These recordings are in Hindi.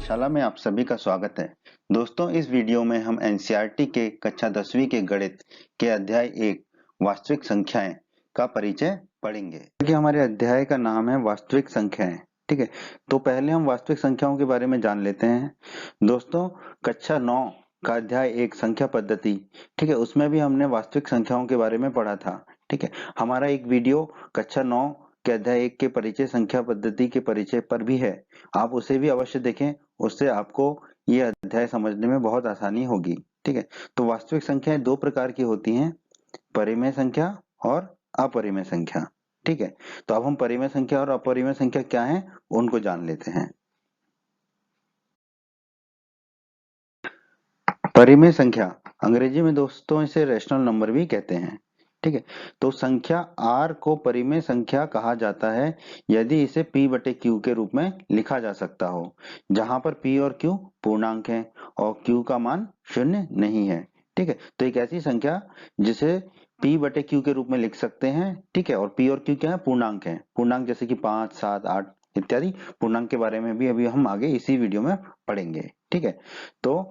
पाठशाला में आप सभी का स्वागत है। दोस्तों, इस वीडियो में हम एनसीईआरटी के कक्षा 10वीं के गणित के अध्याय 1 वास्तविक संख्याएं का परिचय पढ़ेंगे। कि हमारे अध्याय का नाम है वास्तविक संख्याएं। ठीक है, तो पहले हम वास्तविक संख्याओं के बारे में जान लेते हैं। दोस्तों, कक्षा 9 का अध्याय 1 संख्या पद्धति, ठीक है, उसमें भी हमने वास्तविक संख्याओं के बारे में पढ़ा था। ठीक है, हमारा एक वीडियो कक्षा 9 के अध्याय 1 के परिचय संख्या पद्धति के परिचय पर भी है, आप उसे भी अवश्य देखें। उससे आपको ये अध्याय समझने में बहुत आसानी होगी। ठीक है, तो वास्तविक संख्याएं दो प्रकार की होती हैं, परिमेय संख्या और अपरिमेय संख्या। ठीक है, तो अब हम परिमेय संख्या और अपरिमेय संख्या क्या है उनको जान लेते हैं। परिमेय संख्या अंग्रेजी में दोस्तों इसे रेशनल नंबर भी कहते हैं। ठीक है, तो संख्या r को परिमेय संख्या कहा जाता है यदि इसे p बटे q के रूप में लिखा जा सकता हो, जहां पर p और q पूर्णांक हैं और q का मान शून्य नहीं है। ठीक है, तो एक ऐसी संख्या जिसे p बटे q के रूप में लिख सकते हैं। ठीक है, और p और q क्या है, पूर्णांक है। पूर्णांक जैसे कि 5, 7, 8 इत्यादि पूर्णांक के बारे में भी अभी हम आगे इसी वीडियो में पढ़ेंगे। ठीक है, तो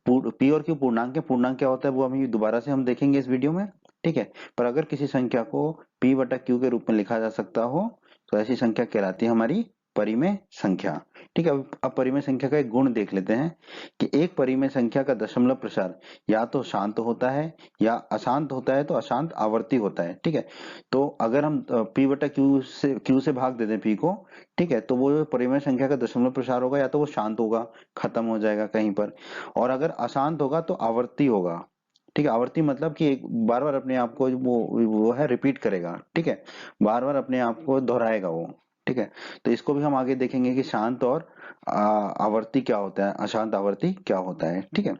पी और क्यू पूर्णांक है। पूर्णांक क्या होता है वो अभी दोबारा से हम देखेंगे इस वीडियो में। ठीक है, पर अगर किसी संख्या को p बटा q के रूप में लिखा जा सकता हो तो ऐसी संख्या कहलाती है हमारी परिमेय संख्या। ठीक है, अब परिमेय संख्या का एक गुण देख लेते हैं कि एक परिमेय संख्या का दशमलव प्रसार या तो शांत होता है या अशांत होता है, तो अशांत आवर्ती होता है। ठीक है, तो अगर हम p बटा q से भाग देते हैं p को, ठीक है, तो वो परिमेय संख्या का दशमलव प्रसार होगा, या तो वो शांत होगा, खत्म हो जाएगा कहीं पर, और अगर अशांत होगा तो आवर्ती होगा। ठीक है, आवर्ती मतलब कि एक बार बार अपने आप को वो है रिपीट करेगा। ठीक है, बार बार अपने आप को दोहराएगा वो। ठीक है, तो इसको भी हम आगे देखेंगे कि शांत और आवर्ती क्या होता है, अशांत आवर्ती क्या होता है। ठीक है,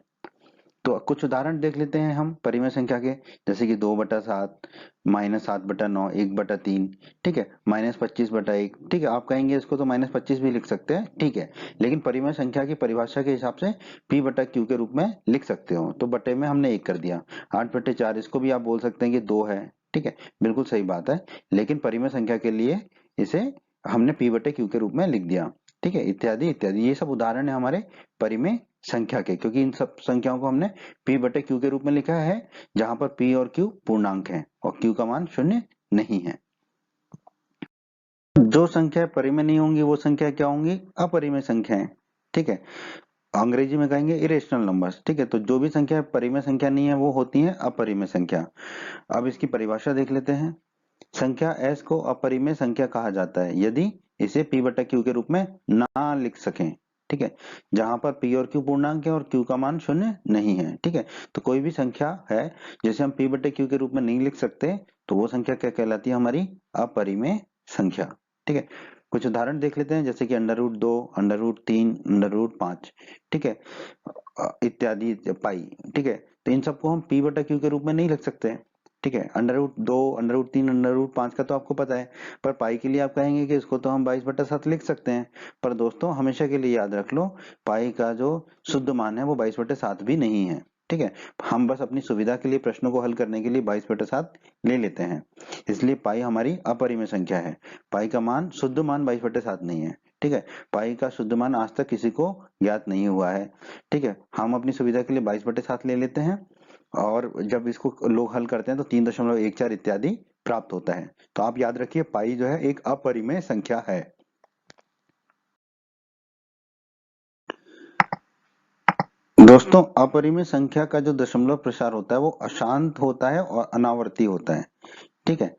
तो कुछ उदाहरण देख लेते हैं हम परिमेय संख्या के, जैसे कि 2/7, -7/9, 1/3। ठीक है, -25/1। ठीक है, आप कहेंगे इसको तो -25 भी लिख सकते हैं। ठीक है, लेकिन परिमेय संख्या की परिभाषा के हिसाब से p बटा q के रूप में लिख सकते हो, तो बटे में हमने 1 कर दिया। 8/4 इसको भी आप बोल सकते हैं कि 2 है। ठीक है, बिल्कुल सही बात है, लेकिन परिमेय संख्या के लिए इसे हमने p बटे q के रूप में लिख दिया। ठीक है, इत्यादि इत्यादि, ये सब उदाहरण है हमारे परिमेय संख्या के, क्योंकि इन सब संख्याओं को हमने p बटे q के रूप में लिखा है, जहां पर p और q पूर्णांक हैं और q का मान शून्य नहीं है। जो संख्या परिमेय नहीं होंगी वो संख्या क्या होंगी, अपरिमेय संख्याएं। ठीक है, अंग्रेजी में कहेंगे इरेशनल नंबर्स। ठीक है, तो जो भी संख्या परिमेय संख्या नहीं है वो होती है अपरिमेय संख्या। अब इसकी परिभाषा देख लेते हैं। संख्या s को अपरिमेय संख्या कहा जाता है यदि इसे p बटा q के रूप में ना लिख सकें। ठीक है, जहां पर p और q पूर्णांक है और q का मान शून्य नहीं है। ठीक है, तो कोई भी संख्या है जिसे हम p बटे q के रूप में नहीं लिख सकते, तो वो संख्या क्या कहलाती है, हमारी अपरिमेय संख्या। ठीक है, कुछ उदाहरण देख लेते हैं, जैसे कि √2, √3, √5। ठीक है, इत्यादि, पाई। ठीक है, तो इन सबको हम p बटा q के रूप में नहीं लिख सकते। ठीक है, √2, √3, √5 का तो आपको पता है, पर पाई के लिए आप कहेंगे कि इसको तो हम 22/7 लिख सकते हैं। पर दोस्तों हमेशा के लिए याद रख लो, पाई का जो शुद्ध मान है वो 22/7 भी नहीं है। ठीक है, हम बस अपनी सुविधा के लिए प्रश्नों को हल करने के लिए 22/7 ले लेते हैं, इसलिए पाई हमारी अपरिमेय संख्या है। पाई का मान, शुद्ध मान 22/7 नहीं है। ठीक है, पाई का शुद्ध मान आज तक किसी को ज्ञात नहीं हुआ है। ठीक है, हम अपनी सुविधा के लिए 22/7 ले लेते हैं, और जब इसको लोग हल करते हैं तो 3.14 इत्यादि प्राप्त होता है। तो आप याद रखिए, पाई जो है एक अपरिमेय संख्या है। दोस्तों, अपरिमेय संख्या का जो दशमलव प्रसार होता है वो अशांत होता है और अनावर्ती होता है। ठीक है,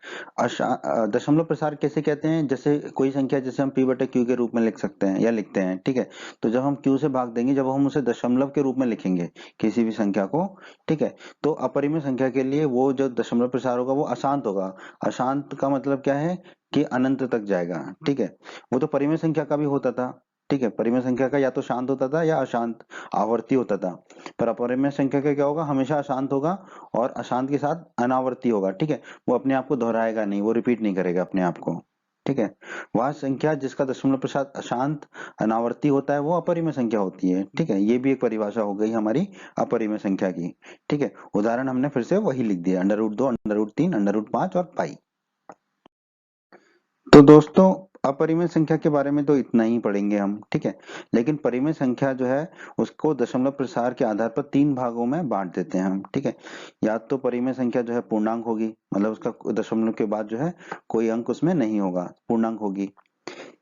दशमलव प्रसार कैसे कहते हैं, जैसे कोई संख्या जैसे हम p बटे q के रूप में लिख सकते हैं या लिखते हैं। ठीक है, तो जब हम q से भाग देंगे, जब हम उसे दशमलव के रूप में लिखेंगे किसी भी संख्या को, ठीक है, तो अपरिमेय संख्या के लिए वो जो दशमलव प्रसार होगा वो अशांत होगा। अशांत का मतलब क्या है कि अनंत तक जाएगा। ठीक है, वो तो परिमेय संख्या का भी होता था। ठीक है, परिमेय संख्या का या तो शांत होता था या अशांत आवर्ती होता था, पर अपरिमेय संख्या का क्या होगा, हमेशा अशांत होगा और अशांत के साथ अनावर्ती होगा। ठीक है, वो अपने आप को दोहराएगा नहीं, वो रिपीट नहीं करेगा अपने आप को। ठीक है, वह संख्या जिसका दशमलव प्रसार अशांत अनावर्ती होता है वो अपरिमेय संख्या होती है। ठीक है, ये भी एक परिभाषा हो गई हमारी अपरिमेय संख्या की। ठीक है, उदाहरण हमने फिर से वही लिख दिया, √2, √3, √5 और पाई। तो दोस्तों, अपरिमेय संख्या के बारे में तो इतना ही पढ़ेंगे हम, ठीक है। लेकिन परिमेय संख्या जो है उसको दशमलव प्रसार के आधार पर 3 भागों में बांट देते हैं हम, ठीक है। या तो परिमेय संख्या जो है पूर्णांक होगी, मतलब उसका दशमलव के बाद जो है कोई अंक उसमें नहीं होगा, पूर्णांक होगी।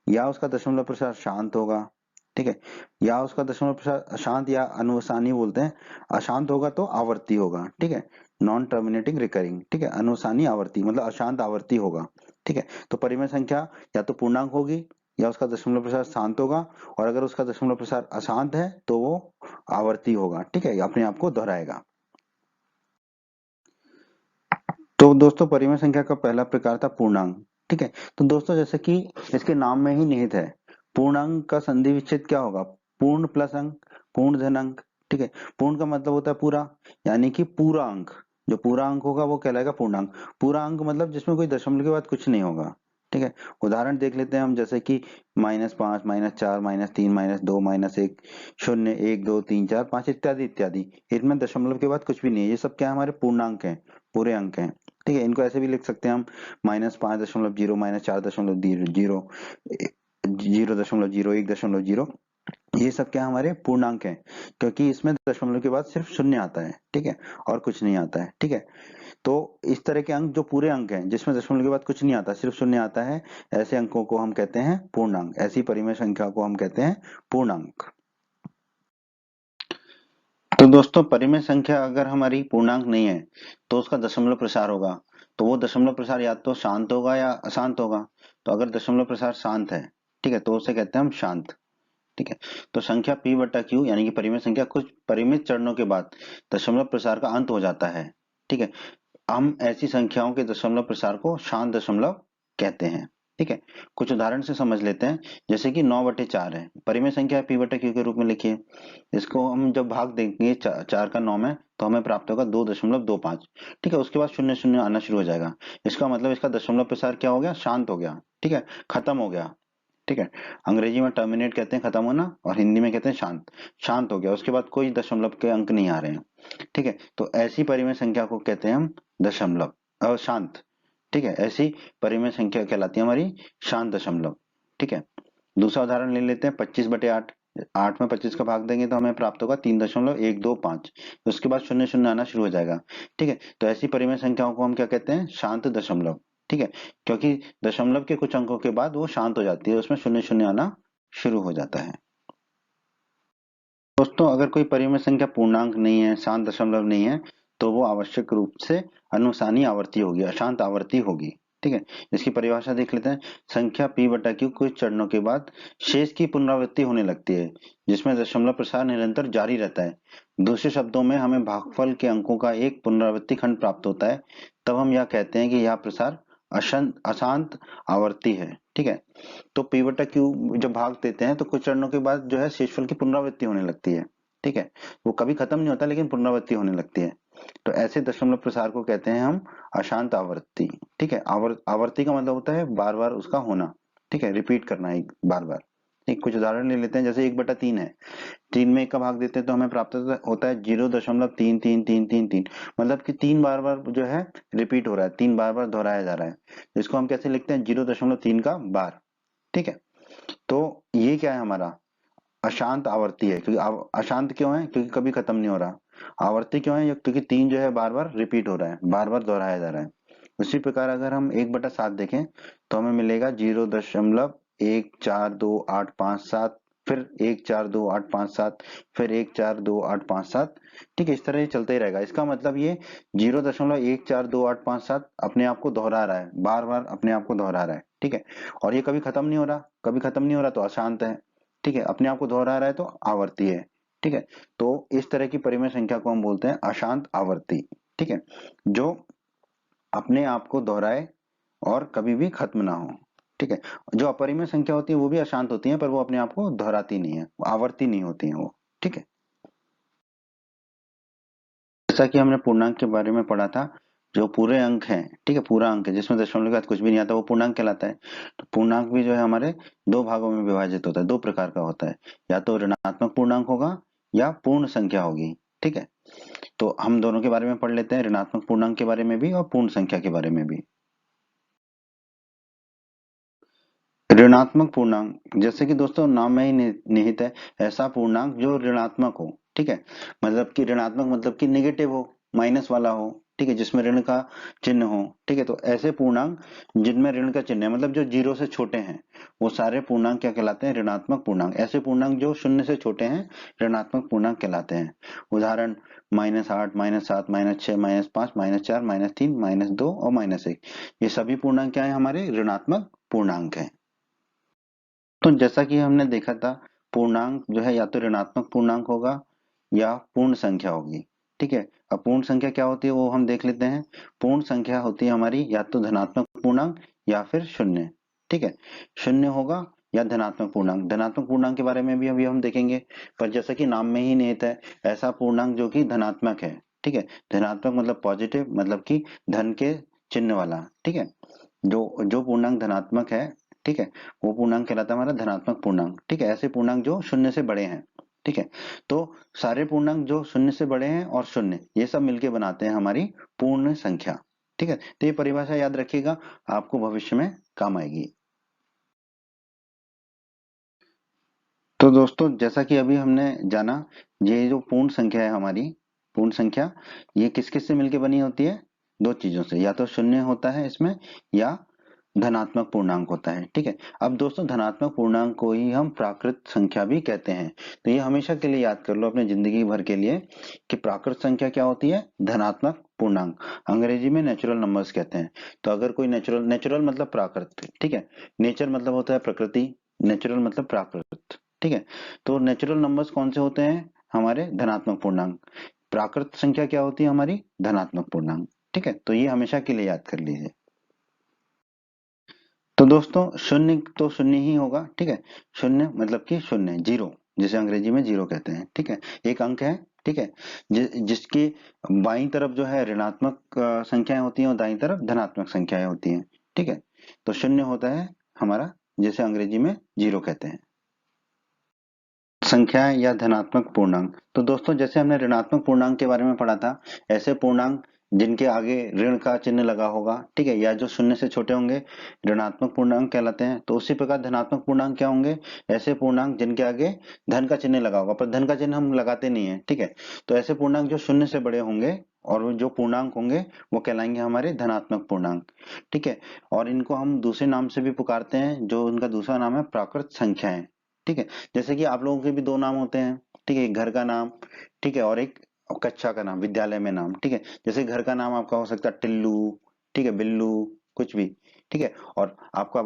या उसका दशमलव प्रसार शांत होगा, ठीक है। या उसका दशमलव प्रसार अशांत या अनुसानी बोलते हैं, अशांत होगा तो आवर्ती होगा, ठीक है। नॉन टर्मिनेटिंग रिकरिंग, ठीक है। अनुसानी आवर्ती मतलब अशांत आवर्ती होगा, ठीक है। तो परिमेय संख्या या तो पूर्णांक होगी या उसका दशमलव प्रसार शांत होगा, और अगर उसका दशमलव प्रसार अशांत है तो वो आवर्ती होगा, ठीक है, अपने आप को दोहराएगा। तो दोस्तों परिमेय संख्या का पहला प्रकार था पूर्णांक, ठीक है। तो दोस्तों जैसे कि इसके नाम में ही निहित है, पूर्णांक का संधि विच्छेद क्या होगा? पूर्ण प्लस अंक, पूर्ण धन अंक, ठीक है। पूर्ण का मतलब होता है पूरा, यानी कि पूरा अंक, जो पूरा अंक होगा वो कहलाएगा पूर्णांक। पूरा अंक मतलब जिसमें कोई दशमलव के बाद कुछ नहीं होगा, ठीक है। उदाहरण देख लेते हैं हम, जैसे कि -5, -4, -3, -2, -1, 0, 1, 2, 3, 4, 5 इत्यादि इत्यादि। इनमें दशमलव के बाद कुछ भी नहीं है, ये सब क्या है? हमारे पूर्णांक हैं, पूरे अंक हैं, ठीक है। इनको ऐसे भी लिख सकते हैं हम, -5.0, -4.0, 0.0, 1.0, ये सब क्या हमारे पूर्णांक हैं, क्योंकि इसमें दशमलव के बाद सिर्फ शून्य आता है, ठीक है, और कुछ नहीं आता है, ठीक है। तो इस तरह के अंक जो पूरे अंक हैं जिसमें दशमलव के बाद कुछ नहीं आता, सिर्फ शून्य आता है, ऐसे अंकों को हम कहते हैं पूर्णांक। ऐसी परिमेय संख्या को हम कहते हैं पूर्णांक। तो दोस्तों परिमेय संख्या अगर हमारी पूर्णांक नहीं है तो उसका दशमलव प्रसार होगा। तो वो दशमलव प्रसार या तो शांत होगा या अशांत होगा। तो अगर दशमलव प्रसार शांत है, ठीक है, तो उसे कहते हैं हम शांत, ठीक है। तो संख्या p बटा q यानी कि परिमेय संख्या कुछ परिमित चरणों के बाद दशमलव प्रसार का अंत हो जाता है, ठीक है। हम ऐसी संख्याओं के दशमलव प्रसार को शांत दशमलव कहते हैं, ठीक है। कुछ उदाहरण से समझ लेते हैं, जैसे कि 9/4 है, परिमेय संख्या p बटा q के रूप में लिखिए। इसको हम जब भाग देंगे 4 का 9 में तो हमें प्राप्त होगा 2.25, ठीक है। उसके बाद शून्य शून्य आना शुरू हो जाएगा, इसका मतलब इसका दशमलव प्रसार क्या हो गया? शांत हो गया, ठीक है, खत्म हो गया, ठीक है। अंग्रेजी में टर्मिनेट कहते हैं खत्म होना, और हिंदी में कहते हैं शांत। शांत हो गया, उसके बाद कोई दशमलव के अंक नहीं आ रहे हैं, ठीक है। तो ऐसी परिमेय संख्या को कहते हैं हम दशमलव शांत, ठीक है। ऐसी परिमेय संख्या कहलाती है हमारी शांत दशमलव, ठीक है। दूसरा उदाहरण ले लेते हैं, 25/8। 8 में 25 का भाग देंगे तो हमें प्राप्त होगा 3.125, उसके बाद शून्य शून्य आना शुरू हो जाएगा, ठीक है। तो ऐसी परिमेय संख्याओं को हम क्या कहते हैं? शांत दशमलव, ठीक है। क्योंकि दशमलव के कुछ अंकों के बाद वो शांत हो जाती है, उसमें शून्य शून्य आना शुरू हो जाता है। दोस्तों अगर कोई परिमेय संख्या पूर्णांक नहीं है, शांत दशमलव नहीं है, तो वो आवश्यक रूप से अनुसानी आवर्ती होगी, अशांत आवर्ती होगी, ठीक है। इसकी परिभाषा देख लेते हैं। संख्या p बटा q कुछ चरणों के बाद शेष की पुनरावृत्ति होने लगती है, जिसमें दशमलव प्रसार निरंतर जारी रहता है। दूसरे शब्दों में हमें भागफल के अंकों का एक पुनरावृत्ति खंड प्राप्त होता है, तब हम यह कहते हैं कि यह प्रसार अशांत आवर्ती है, ठीक है। तो p बटा q जब भाग देते हैं तो कुछ चरणों के बाद जो है शेषफल की पुनरावृत्ति होने लगती है, ठीक है। वो कभी खत्म नहीं होता लेकिन पुनरावृत्ति होने लगती है। तो ऐसे दशमलव प्रसार को कहते हैं हम अशांत आवर्ती, ठीक है। आवर्ती का मतलब होता है बार बार उसका होना, ठीक है, रिपीट करना एक बार बार। एक कुछ उदाहरण ले लेते हैं, जैसे 1/3 है, 3 में 1 का भाग देते हैं तो हमें प्राप्त होता है 0.3333, मतलब कि 3 बार बार जो है रिपीट हो रहा है, 3 बार बार दोहराया जा रहा है। इसको हम कैसे लिखते हैं? 0.3 का बार, ठीक है। तो ये क्या है हमारा? अशांत आवर्ती है, क्योंकि अशांत क्यों है? क्योंकि कभी खत्म नहीं हो रहा। आवर्ती क्यों है? क्योंकि 3 जो है बार बार रिपीट हो रहा है, बार बार दोहराया जा रहा है। उसी प्रकार अगर हम 1/7 देखें तो हमें मिलेगा 0.142857, फिर 142857, फिर 142857, ठीक है। इस तरह ये चलता ही रहेगा। इसका मतलब ये 0.142857 अपने आप को दोहरा रहा है, बार बार अपने आप को दोहरा रहा है, ठीक है। और ये कभी खत्म नहीं हो रहा, कभी खत्म नहीं हो रहा तो अशांत है, ठीक है। अपने आप को दोहरा रहा है तो आवर्ती है, ठीक है। तो इस तरह की परिमेय संख्या को हम बोलते हैं अशांत आवर्ती, ठीक है, जो अपने आप को दोहराए और कभी भी खत्म ना हो, ठीक है। जो अपरिमेय संख्या होती है वो भी अशांत होती है, पर वो अपने आप को दोहराती नहीं है, आवर्ती नहीं होती है वो, ठीक है। जैसा कि हमने पूर्णांक के बारे में पढ़ा था, जो पूरे अंक हैं, ठीक है, पूरा अंक है जिसमें दशमलव के बाद कुछ भी नहीं आता वो पूर्णांक कहलाता है। तो पूर्णांक भी जो है हमारे दो भागों में विभाजित होता है, दो प्रकार का होता है, या तो ऋणात्मक पूर्णांक होगा या पूर्ण संख्या होगी, ठीक है। तो हम दोनों के बारे में पढ़ लेते हैं, ऋणात्मक पूर्णांक के बारे में भी और पूर्ण संख्या के बारे में भी। ऋणात्मक पूर्णांक, जैसे कि दोस्तों नाम में ही निहित है, ऐसा पूर्णांक जो ऋणात्मक हो, ठीक है, मतलब कि ऋणात्मक मतलब कि नेगेटिव हो, माइनस वाला हो, ठीक है, जिसमें ऋण का चिन्ह हो, ठीक है, तो ऐसे पूर्णांक जिनमें ऋण का चिन्ह है, मतलब जो जीरो से छोटे हैं, वो सारे पूर्णांक क्या कहलाते हैं? ऋणात्मक पूर्णांक। ऐसे पूर्णांक जो शून्य से छोटे हैं, ऋणात्मक पूर्णांक कहलाते हैं। उदाहरण -8, -7, -6, -5, -4, -3, -2 और -1, ये सभी पूर्णांक क्या है? हमारे ऋणात्मक पूर्णांक है। तो जैसा कि हमने देखा था, पूर्णांक जो है या तो ऋणात्मक पूर्णांक होगा या पूर्ण संख्या होगी, ठीक है। अब पूर्ण संख्या क्या होती है वो हम देख लेते हैं। पूर्ण संख्या होती है हमारी या तो धनात्मक पूर्णांक या फिर शून्य, ठीक है। शून्य होगा या धनात्मक पूर्णांक। धनात्मक पूर्णांक के बारे में भी अभी हम देखेंगे, पर जैसा कि नाम में ही निहित है, ऐसा पूर्णांक जो कि धनात्मक है, ठीक है। धनात्मक मतलब पॉजिटिव, मतलब कि धन के चिन्ह वाला, ठीक है। जो जो पूर्णांक धनात्मक है, ठीक है, वो पूर्णांक कहलाता है हमारा धनात्मक पूर्णांक, ठीक है। ऐसे पूर्णांक जो शून्य से बड़े हैं, ठीक है। तो सारे पूर्णांक जो शून्य से बड़े हैं और शून्य, ये सब मिलके बनाते हैं हमारी पूर्ण संख्या, ठीक है। तो ये परिभाषा याद रखिएगा, आपको भविष्य में काम आएगी। तो दोस्तों जैसा कि अभी हमने जाना, ये जो पूर्ण संख्या है हमारी, पूर्ण संख्या, ये किस किस से मिलके बनी होती है? दो चीजों से, या तो शून्य होता है इसमें या धनात्मक पूर्णांक होता है, ठीक है। अब दोस्तों धनात्मक पूर्णांक को ही हम प्राकृत संख्या भी कहते हैं। तो ये हमेशा के लिए याद कर लो अपने जिंदगी भर के लिए कि प्राकृत संख्या क्या होती है? धनात्मक पूर्णांक। अंग्रेजी में नेचुरल नंबर्स कहते हैं। तो अगर कोई नेचुरल, नेचुरल मतलब प्राकृत, ठीक है, नेचर मतलब होता है प्रकृति, नेचुरल मतलब प्राकृत, ठीक है। तो नेचुरल नंबर्स कौन से होते हैं? हमारे धनात्मक पूर्णांक। प्राकृत संख्या क्या होती है? हमारी धनात्मक पूर्णांक, ठीक है। तो ये हमेशा के लिए याद कर लीजिए। तो दोस्तों शून्य तो शून्य ही होगा, ठीक है। शून्य मतलब कि शून्य, जीरो, जिसे अंग्रेजी में जीरो कहते हैं, ठीक है। एक अंक है, ठीक है, जिसकी बाईं तरफ जो है ऋणात्मक संख्याएं होती हैं और दाईं तरफ धनात्मक संख्याएं होती हैं, ठीक है। तो शून्य होता है हमारा, जिसे अंग्रेजी में जीरो कहते हैं। संख्याएं या धनात्मक पूर्णांक, तो दोस्तों जैसे हमने ऋणात्मक पूर्णांक के बारे में पढ़ा था, ऐसे पूर्णांक जिनके आगे ऋण का चिन्ह लगा होगा, ठीक है, या जो शून्य से छोटे होंगे, ऋणात्मक पूर्णांक कहलाते हैं। तो उसी प्रकार धनात्मक पूर्णांक क्या होंगे? ऐसे पूर्णांक जिनके आगे धन का चिन्ह लगा होगा, पर धन का चिन्ह हम लगाते नहीं है, ठीक है। तो ऐसे पूर्णांक जो शून्य से बड़े होंगे और वो जो पूर्णांक होंगे वो कहलाएंगे हमारे धनात्मक पूर्णांक, ठीक है। और इनको हम दूसरे नाम से भी पुकारते हैं, जो उनका दूसरा नाम है प्राकृत संख्याएं, ठीक है। जैसे कि आप लोगों के भी दो नाम होते हैं, ठीक है, एक घर का नाम, ठीक है, और एक कक्षा का नाम, विद्यालय में नाम, ठीक है। जैसे घर का नाम आपका हो सकता है टिल्लू, ठीक है, बिल्लू, कुछ भी, ठीक है। और आपका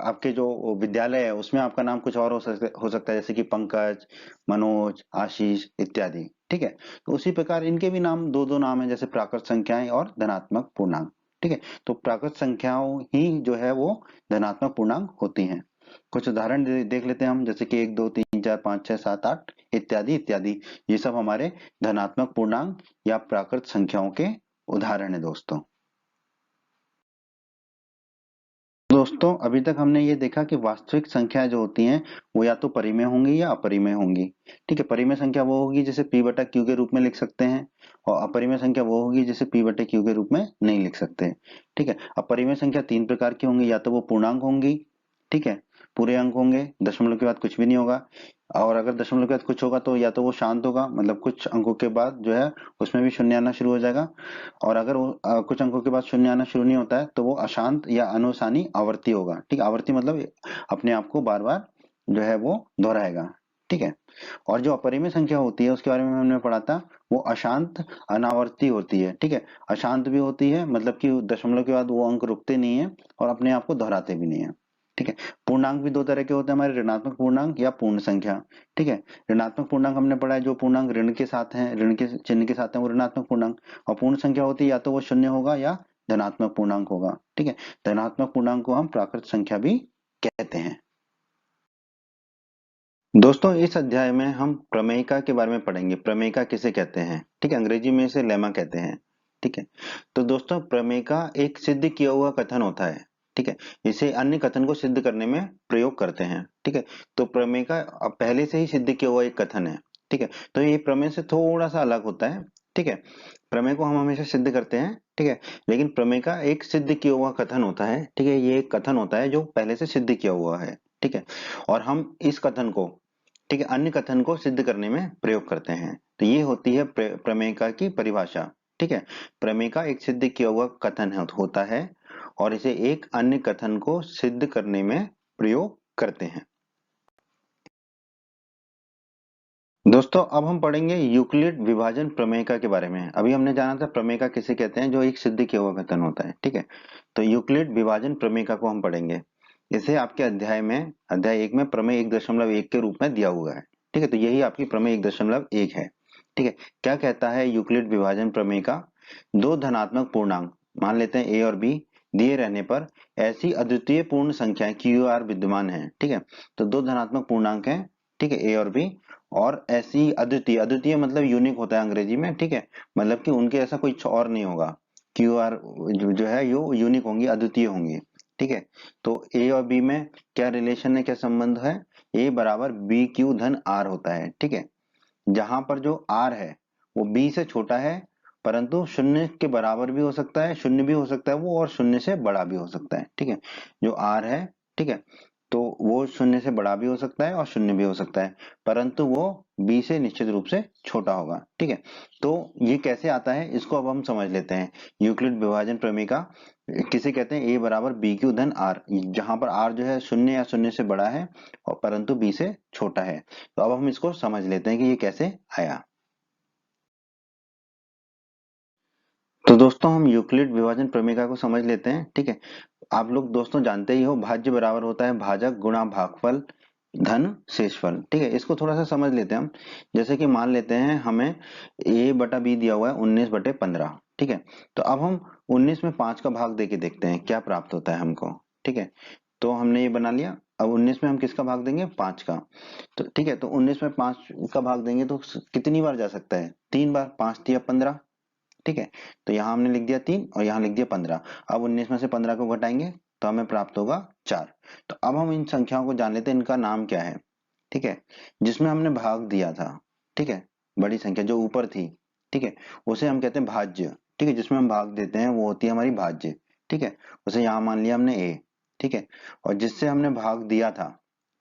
आपके जो विद्यालय है उसमें आपका नाम कुछ और हो सकता है, जैसे कि पंकज, मनोज, आशीष इत्यादि, ठीक है। तो उसी प्रकार इनके भी नाम दो दो नाम है, जैसे प्राकृत संख्याएं और धनात्मक पूर्णांक, ठीक है। तो प्राकृत संख्याओं ही जो है वो धनात्मक पूर्णांक होती हैं। कुछ उदाहरण देख लेते हैं हम, जैसे कि 1, 2, 3, 4, 5, 6, 7, 8 इत्यादि इत्यादि। ये सब हमारे धनात्मक पूर्णांक या प्राकृत संख्याओं के उदाहरण है दोस्तों। दोस्तों अभी तक हमने ये देखा कि वास्तविक संख्याएं जो होती हैं वो या तो परिमेय होंगी या अपरिमेय होंगी, ठीक है। परिमेय संख्या वो होगी जिसे p बटा q के रूप में लिख सकते हैं, और अपरिमेय संख्या वो होगी जिसे p बटे q के रूप में नहीं लिख सकते, ठीक है। अपरिमेय संख्या तीन प्रकार की होंगी, या तो वो पूर्णांक होंगी, ठीक है, पूरे अंक होंगे, दशमलव के बाद कुछ भी नहीं होगा, और अगर दशमलव के बाद कुछ होगा तो या तो वो शांत होगा, मतलब कुछ अंकों के बाद जो है उसमें भी शून्य आना शुरू हो जाएगा, और अगर वो कुछ अंकों के बाद शून्य आना शुरू नहीं होता है तो वो अशांत या अनुसानी आवर्ती होगा, ठीक है। आवर्ती मतलब अपने आप को बार बार जो है वो दोहराएगा, ठीक है। और जो अपरिमेय संख्या होती है उसके बारे में हमने पढ़ा था, वो अशांत अनावर्ती होती है, ठीक है। अशांत भी होती है, मतलब कि दशमलव के बाद वो अंक रुकते नहीं है और अपने आप को दोहराते भी नहीं है, ठीक है। पूर्णांक भी दो तरह के होते हैं हमारे, ऋणात्मक पूर्णांक या पूर्ण संख्या, ठीक है। ऋणात्मक पूर्णांक हमने पढ़ा है, जो पूर्णांक ऋण के साथ हैं, ऋण के चिन्ह के साथ हैं, वो ऋणात्मक पूर्णांक। और पूर्ण संख्या होती है या तो वो शून्य होगा या धनात्मक पूर्णांक होगा, ठीक है। धनात्मक पूर्णांक को हम प्राकृत संख्या भी कहते हैं। दोस्तों इस अध्याय में हम प्रमेयिका के बारे में पढ़ेंगे। प्रमेयिका किसे कहते हैं, ठीक है, अंग्रेजी में इसे लेमा कहते हैं, ठीक है। तो दोस्तों प्रमेयिका एक सिद्ध किया हुआ कथन होता है, ठीक है। इसे अन्य कथन को सिद्ध करने में प्रयोग करते हैं, ठीक है। तो प्रमेयिका अब पहले से ही सिद्ध किया हुआ एक कथन है, ठीक है। तो ये प्रमेय से थोड़ा सा अलग होता है, ठीक है। प्रमेय को हम हमेशा सिद्ध करते हैं, ठीक है, लेकिन प्रमेय का एक सिद्ध किया हुआ कथन होता है, ठीक है, ये एक कथन होता है जो पहले से सिद्ध किया हुआ है, ठीक है, और हम इस कथन को, ठीक है, अन्य कथन को सिद्ध करने में प्रयोग करते हैं। तो ये होती है प्रमेयिका की परिभाषा, ठीक है। प्रमेयिका एक सिद्ध किया हुआ कथन होता है और इसे एक अन्य कथन को सिद्ध करने में प्रयोग करते हैं। दोस्तों अब हम पढ़ेंगे यूक्लिड विभाजन प्रमेयिका के बारे में। अभी हमने जाना था प्रमेयिका किसे कहते हैं, जो एक सिद्ध किया हुआ कथन होता है, ठीक है। तो यूक्लिड विभाजन प्रमेयिका को हम पढ़ेंगे। इसे आपके अध्याय 1 में प्रमेय 1.1 के रूप में दिया हुआ है, ठीक है। तो यही आपकी प्रमेय 1.1 है, ठीक है। क्या कहता है यूक्लिड विभाजन प्रमेयिका? दो धनात्मक पूर्णांक मान लेते हैं ए और बी दिए रहने पर ऐसी अद्वितीय पूर्ण संख्याएं क्यू आर विद्यमान है, ठीक है। तो दो धनात्मक पूर्णांक हैं, ठीक है, ए और बी, और ऐसी अद्वितीय, अद्वितीय मतलब यूनिक होता है अंग्रेजी में, ठीक है, मतलब कि उनके ऐसा कुछ और नहीं होगा। क्यू आर जो है यो यूनिक होंगी, अद्वितीय होंगी, ठीक है। तो ए और बी में क्या रिलेशन है, क्या संबंध है? ए बराबर बी क्यू धन आर होता है, ठीक है। जहां पर जो आर है वो बी से छोटा है, परंतु शून्य के बराबर भी हो सकता है, शून्य भी हो सकता है वो, और शून्य से बड़ा भी हो सकता है, ठीक है। जो आर है, ठीक है, तो वो शून्य से बड़ा भी हो सकता है और शून्य भी हो सकता है, परंतु वो बी से निश्चित रूप से छोटा होगा, ठीक है। तो ये कैसे आता है इसको अब हम समझ लेते हैं। यूक्लिड विभाजन प्रमेय का किसे कहते हैं? ए बराबर बी क्यू धन आर, जहां पर आर जो है शून्य या शून्य से बड़ा है और परंतु बी से छोटा है। तो अब हम इसको समझ लेते हैं कि ये कैसे आया। तो दोस्तों हम यूक्लिड विभाजन प्रमेय को समझ लेते हैं, ठीक है। आप लोग दोस्तों जानते ही हो भाज्य बराबर होता है भाजक गुणा भागफल धन शेषफल, ठीक है। इसको थोड़ा सा समझ लेते हैं हम। जैसे कि मान लेते हैं हमें a बटा b दिया हुआ है 19/15, ठीक है। तो अब हम 19 में 5 का भाग देके देखते हैं क्या प्राप्त होता है हमको, ठीक है। तो हमने ये बना लिया। अब 19 में हम किसका भाग देंगे? 5 का। तो ठीक है, तो 19 में 5 का भाग देंगे तो कितनी बार जा सकता है? 3 बार। 5 तिया 15, ठीक है। तो यहाँ हमने लिख दिया 3 और यहाँ लिख दिया 15। अब 19 में से 15 को घटाएंगे तो हमें प्राप्त होगा 4। तो अब हम इन संख्याओं को जान लेते हैं, इनका नाम क्या है, ठीक है। जिसमें हमने भाग दिया था, ठीक है, बड़ी संख्या जो ऊपर थी, ठीक है, उसे हम कहते हैं भाज्य, ठीक है। जिसमें हम भाग देते हैं वो होती है हमारी भाज्य, ठीक है। उसे यहाँ मान लिया हमने ए, ठीक है। और जिससे हमने भाग दिया था,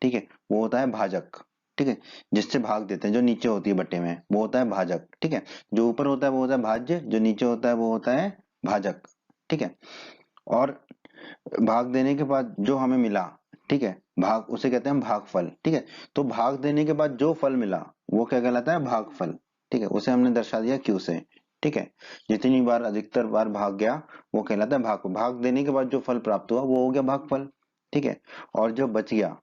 ठीक है, वो होता है भाजक, ठीक है। जिससे भाग देते हैं जो नीचे होती है बट्टे में वो होता है भाजक, ठीक है। जो ऊपर होता है वो होता है भाज्य, जो नीचे होता है वो होता है भाजक, ठीक है। और भाग देने के बाद जो हमें मिला, ठीक है, भाग उसे कहते हैं हम भागफल, ठीक है। तो भाग देने के बाद जो फल मिला वो क्या कहलाता है? भागफल, ठीक है। उसे हमने दर्शा दिया क्यू से, ठीक है। जितनी बार अधिकतर बार भाग गया वो कहलाता है भाग। भाग देने के बाद जो फल प्राप्त हुआ वो हो गया भागफल, ठीक है। और जो बच गया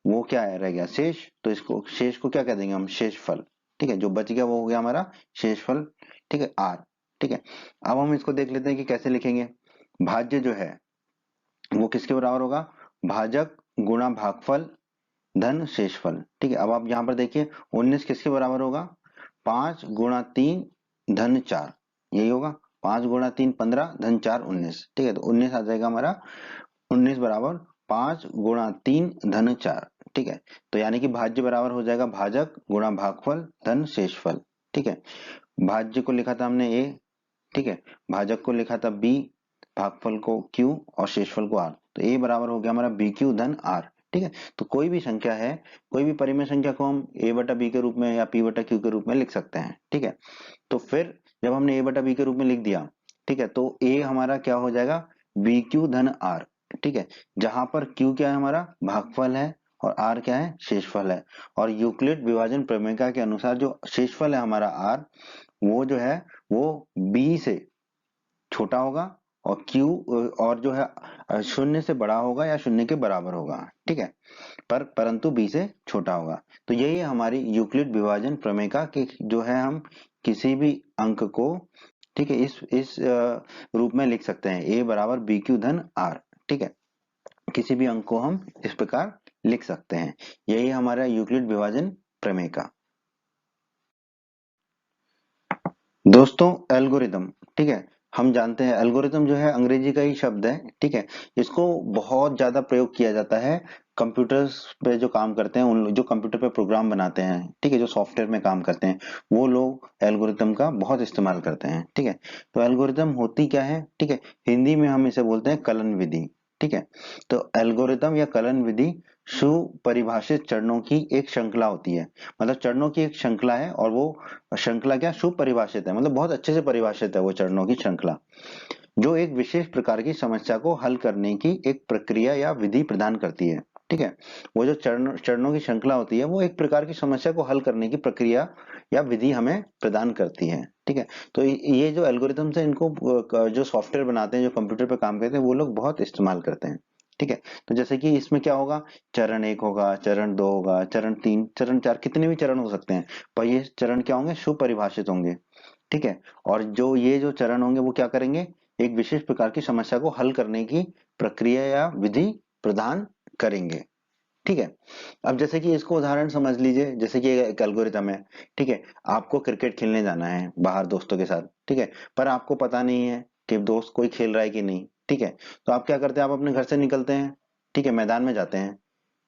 वो क्या है? रह गया शेष। तो इसको शेष को क्या कह देंगे हम? शेष फल, ठीक है। जो बच गया वो हो गया हमारा शेष फल, ठीक है, आर, ठीक है। अब हम इसको देख लेते हैं कि कैसे लिखेंगे। भाज्य जो है वो किसके बराबर होगा? भाजक गुणा भागफल धन शेषफल, ठीक है। अब आप यहाँ पर देखिए 19 किसके बराबर होगा? 5 गुणा 3 धन 4, यही होगा। 5 गुणा 3 15 धन 4 19, ठीक है। तो 19 आ जाएगा हमारा। 19 बराबर 5 गुणा 3 धन 4, ठीक है। तो यानी कि भाज्य बराबर हो जाएगा भाजक गुणा भागफल धन शेषफल, ठीक है। भाज्य को लिखा था हमने ए, ठीक है, भाजक को लिखा था बी, भागफल को क्यू और शेषफल को आर। तो ए बराबर हो गया हमारा बी क्यू धन आर, ठीक है। तो कोई भी संख्या है, कोई भी परिमेय संख्या को हम ए बटा बी के रूप में या पी बटा क्यू के रूप में लिख सकते हैं, ठीक है। तो फिर जब हमने ए बटा बी के रूप में लिख दिया, ठीक है, तो ए हमारा क्या हो जाएगा? बी क्यू धन आर, ठीक है। जहां पर क्यू क्या है? हमारा भागफल है, और आर क्या है? शेषफल है। और यूक्लिड विभाजन प्रमेय के अनुसार जो शेषफल है हमारा आर, वो जो है वो बी से छोटा होगा, और क्यू और जो है शून्य से बड़ा होगा या शून्य के बराबर होगा, ठीक है, परंतु बी से छोटा होगा। तो यही है हमारी यूक्लिड विभाजन प्रमेय का कि जो है हम किसी भी अंक को, ठीक है, इस रूप में लिख सकते हैं, ए बराबर बी क्यू धन आर, ठीक है। किसी भी अंक को हम इस प्रकार लिख सकते हैं। यही हमारा यूक्लिड विभाजन प्रमेय का। दोस्तों एल्गोरिदम, ठीक है, हम जानते हैं एल्गोरिदम जो है अंग्रेजी का ही शब्द है, ठीक है। इसको बहुत ज्यादा प्रयोग किया जाता है कंप्यूटर्स पे जो काम करते हैं, उन जो कंप्यूटर पे प्रोग्राम बनाते हैं, ठीक है, जो सॉफ्टवेयर में काम करते हैं, वो लोग एल्गोरिथम का बहुत इस्तेमाल करते हैं। ठीक है, तो एल्गोरिथम होती क्या है? ठीक है, हिंदी में हम इसे बोलते हैं कलन विधि। ठीक है, तो एल्गोरिथम या कलन विधि सुपरिभाषित चरणों की एक श्रृंखला होती है। मतलब चरणों की एक श्रृंखला है, और वो श्रृंखला क्या सुपरिभाषित है, मतलब बहुत अच्छे से परिभाषित है वो चरणों की श्रृंखला, जो एक विशेष प्रकार की समस्या को हल करने की एक प्रक्रिया या विधि प्रदान करती है। ठीक है, वो जो चरणों की श्रृंखला होती है, वो एक प्रकार की समस्या को हल करने की प्रक्रिया या विधि हमें प्रदान करती है। ठीक है, तो ये जो एल्गोरिथम्स है, इनको जो सॉफ्टवेयर बनाते हैं, जो कंप्यूटर पे काम करते हैं, वो लोग बहुत इस्तेमाल करते हैं। ठीक है, तो जैसे कि इसमें क्या होगा, चरण 1 होगा, चरण 2 होगा, चरण 3, चरण 4, कितने भी चरण हो सकते हैं, पर ये चरण क्या होंगे, सुपरिभाषित होंगे। ठीक है, और जो ये जो चरण होंगे, वो क्या करेंगे, एक विशेष प्रकार की समस्या को हल करने की प्रक्रिया या विधि प्रदान करेंगे। ठीक है, अब जैसे कि इसको उदाहरण समझ लीजिए, जैसे कि एक एल्गोरिथम है। ठीक है, आपको क्रिकेट खेलने जाना है बाहर दोस्तों के साथ। ठीक है, पर आपको पता नहीं है कि दोस्त कोई खेल रहा है कि नहीं। ठीक है, तो आप क्या करते हैं, आप अपने घर से निकलते हैं, ठीक है, मैदान में जाते हैं।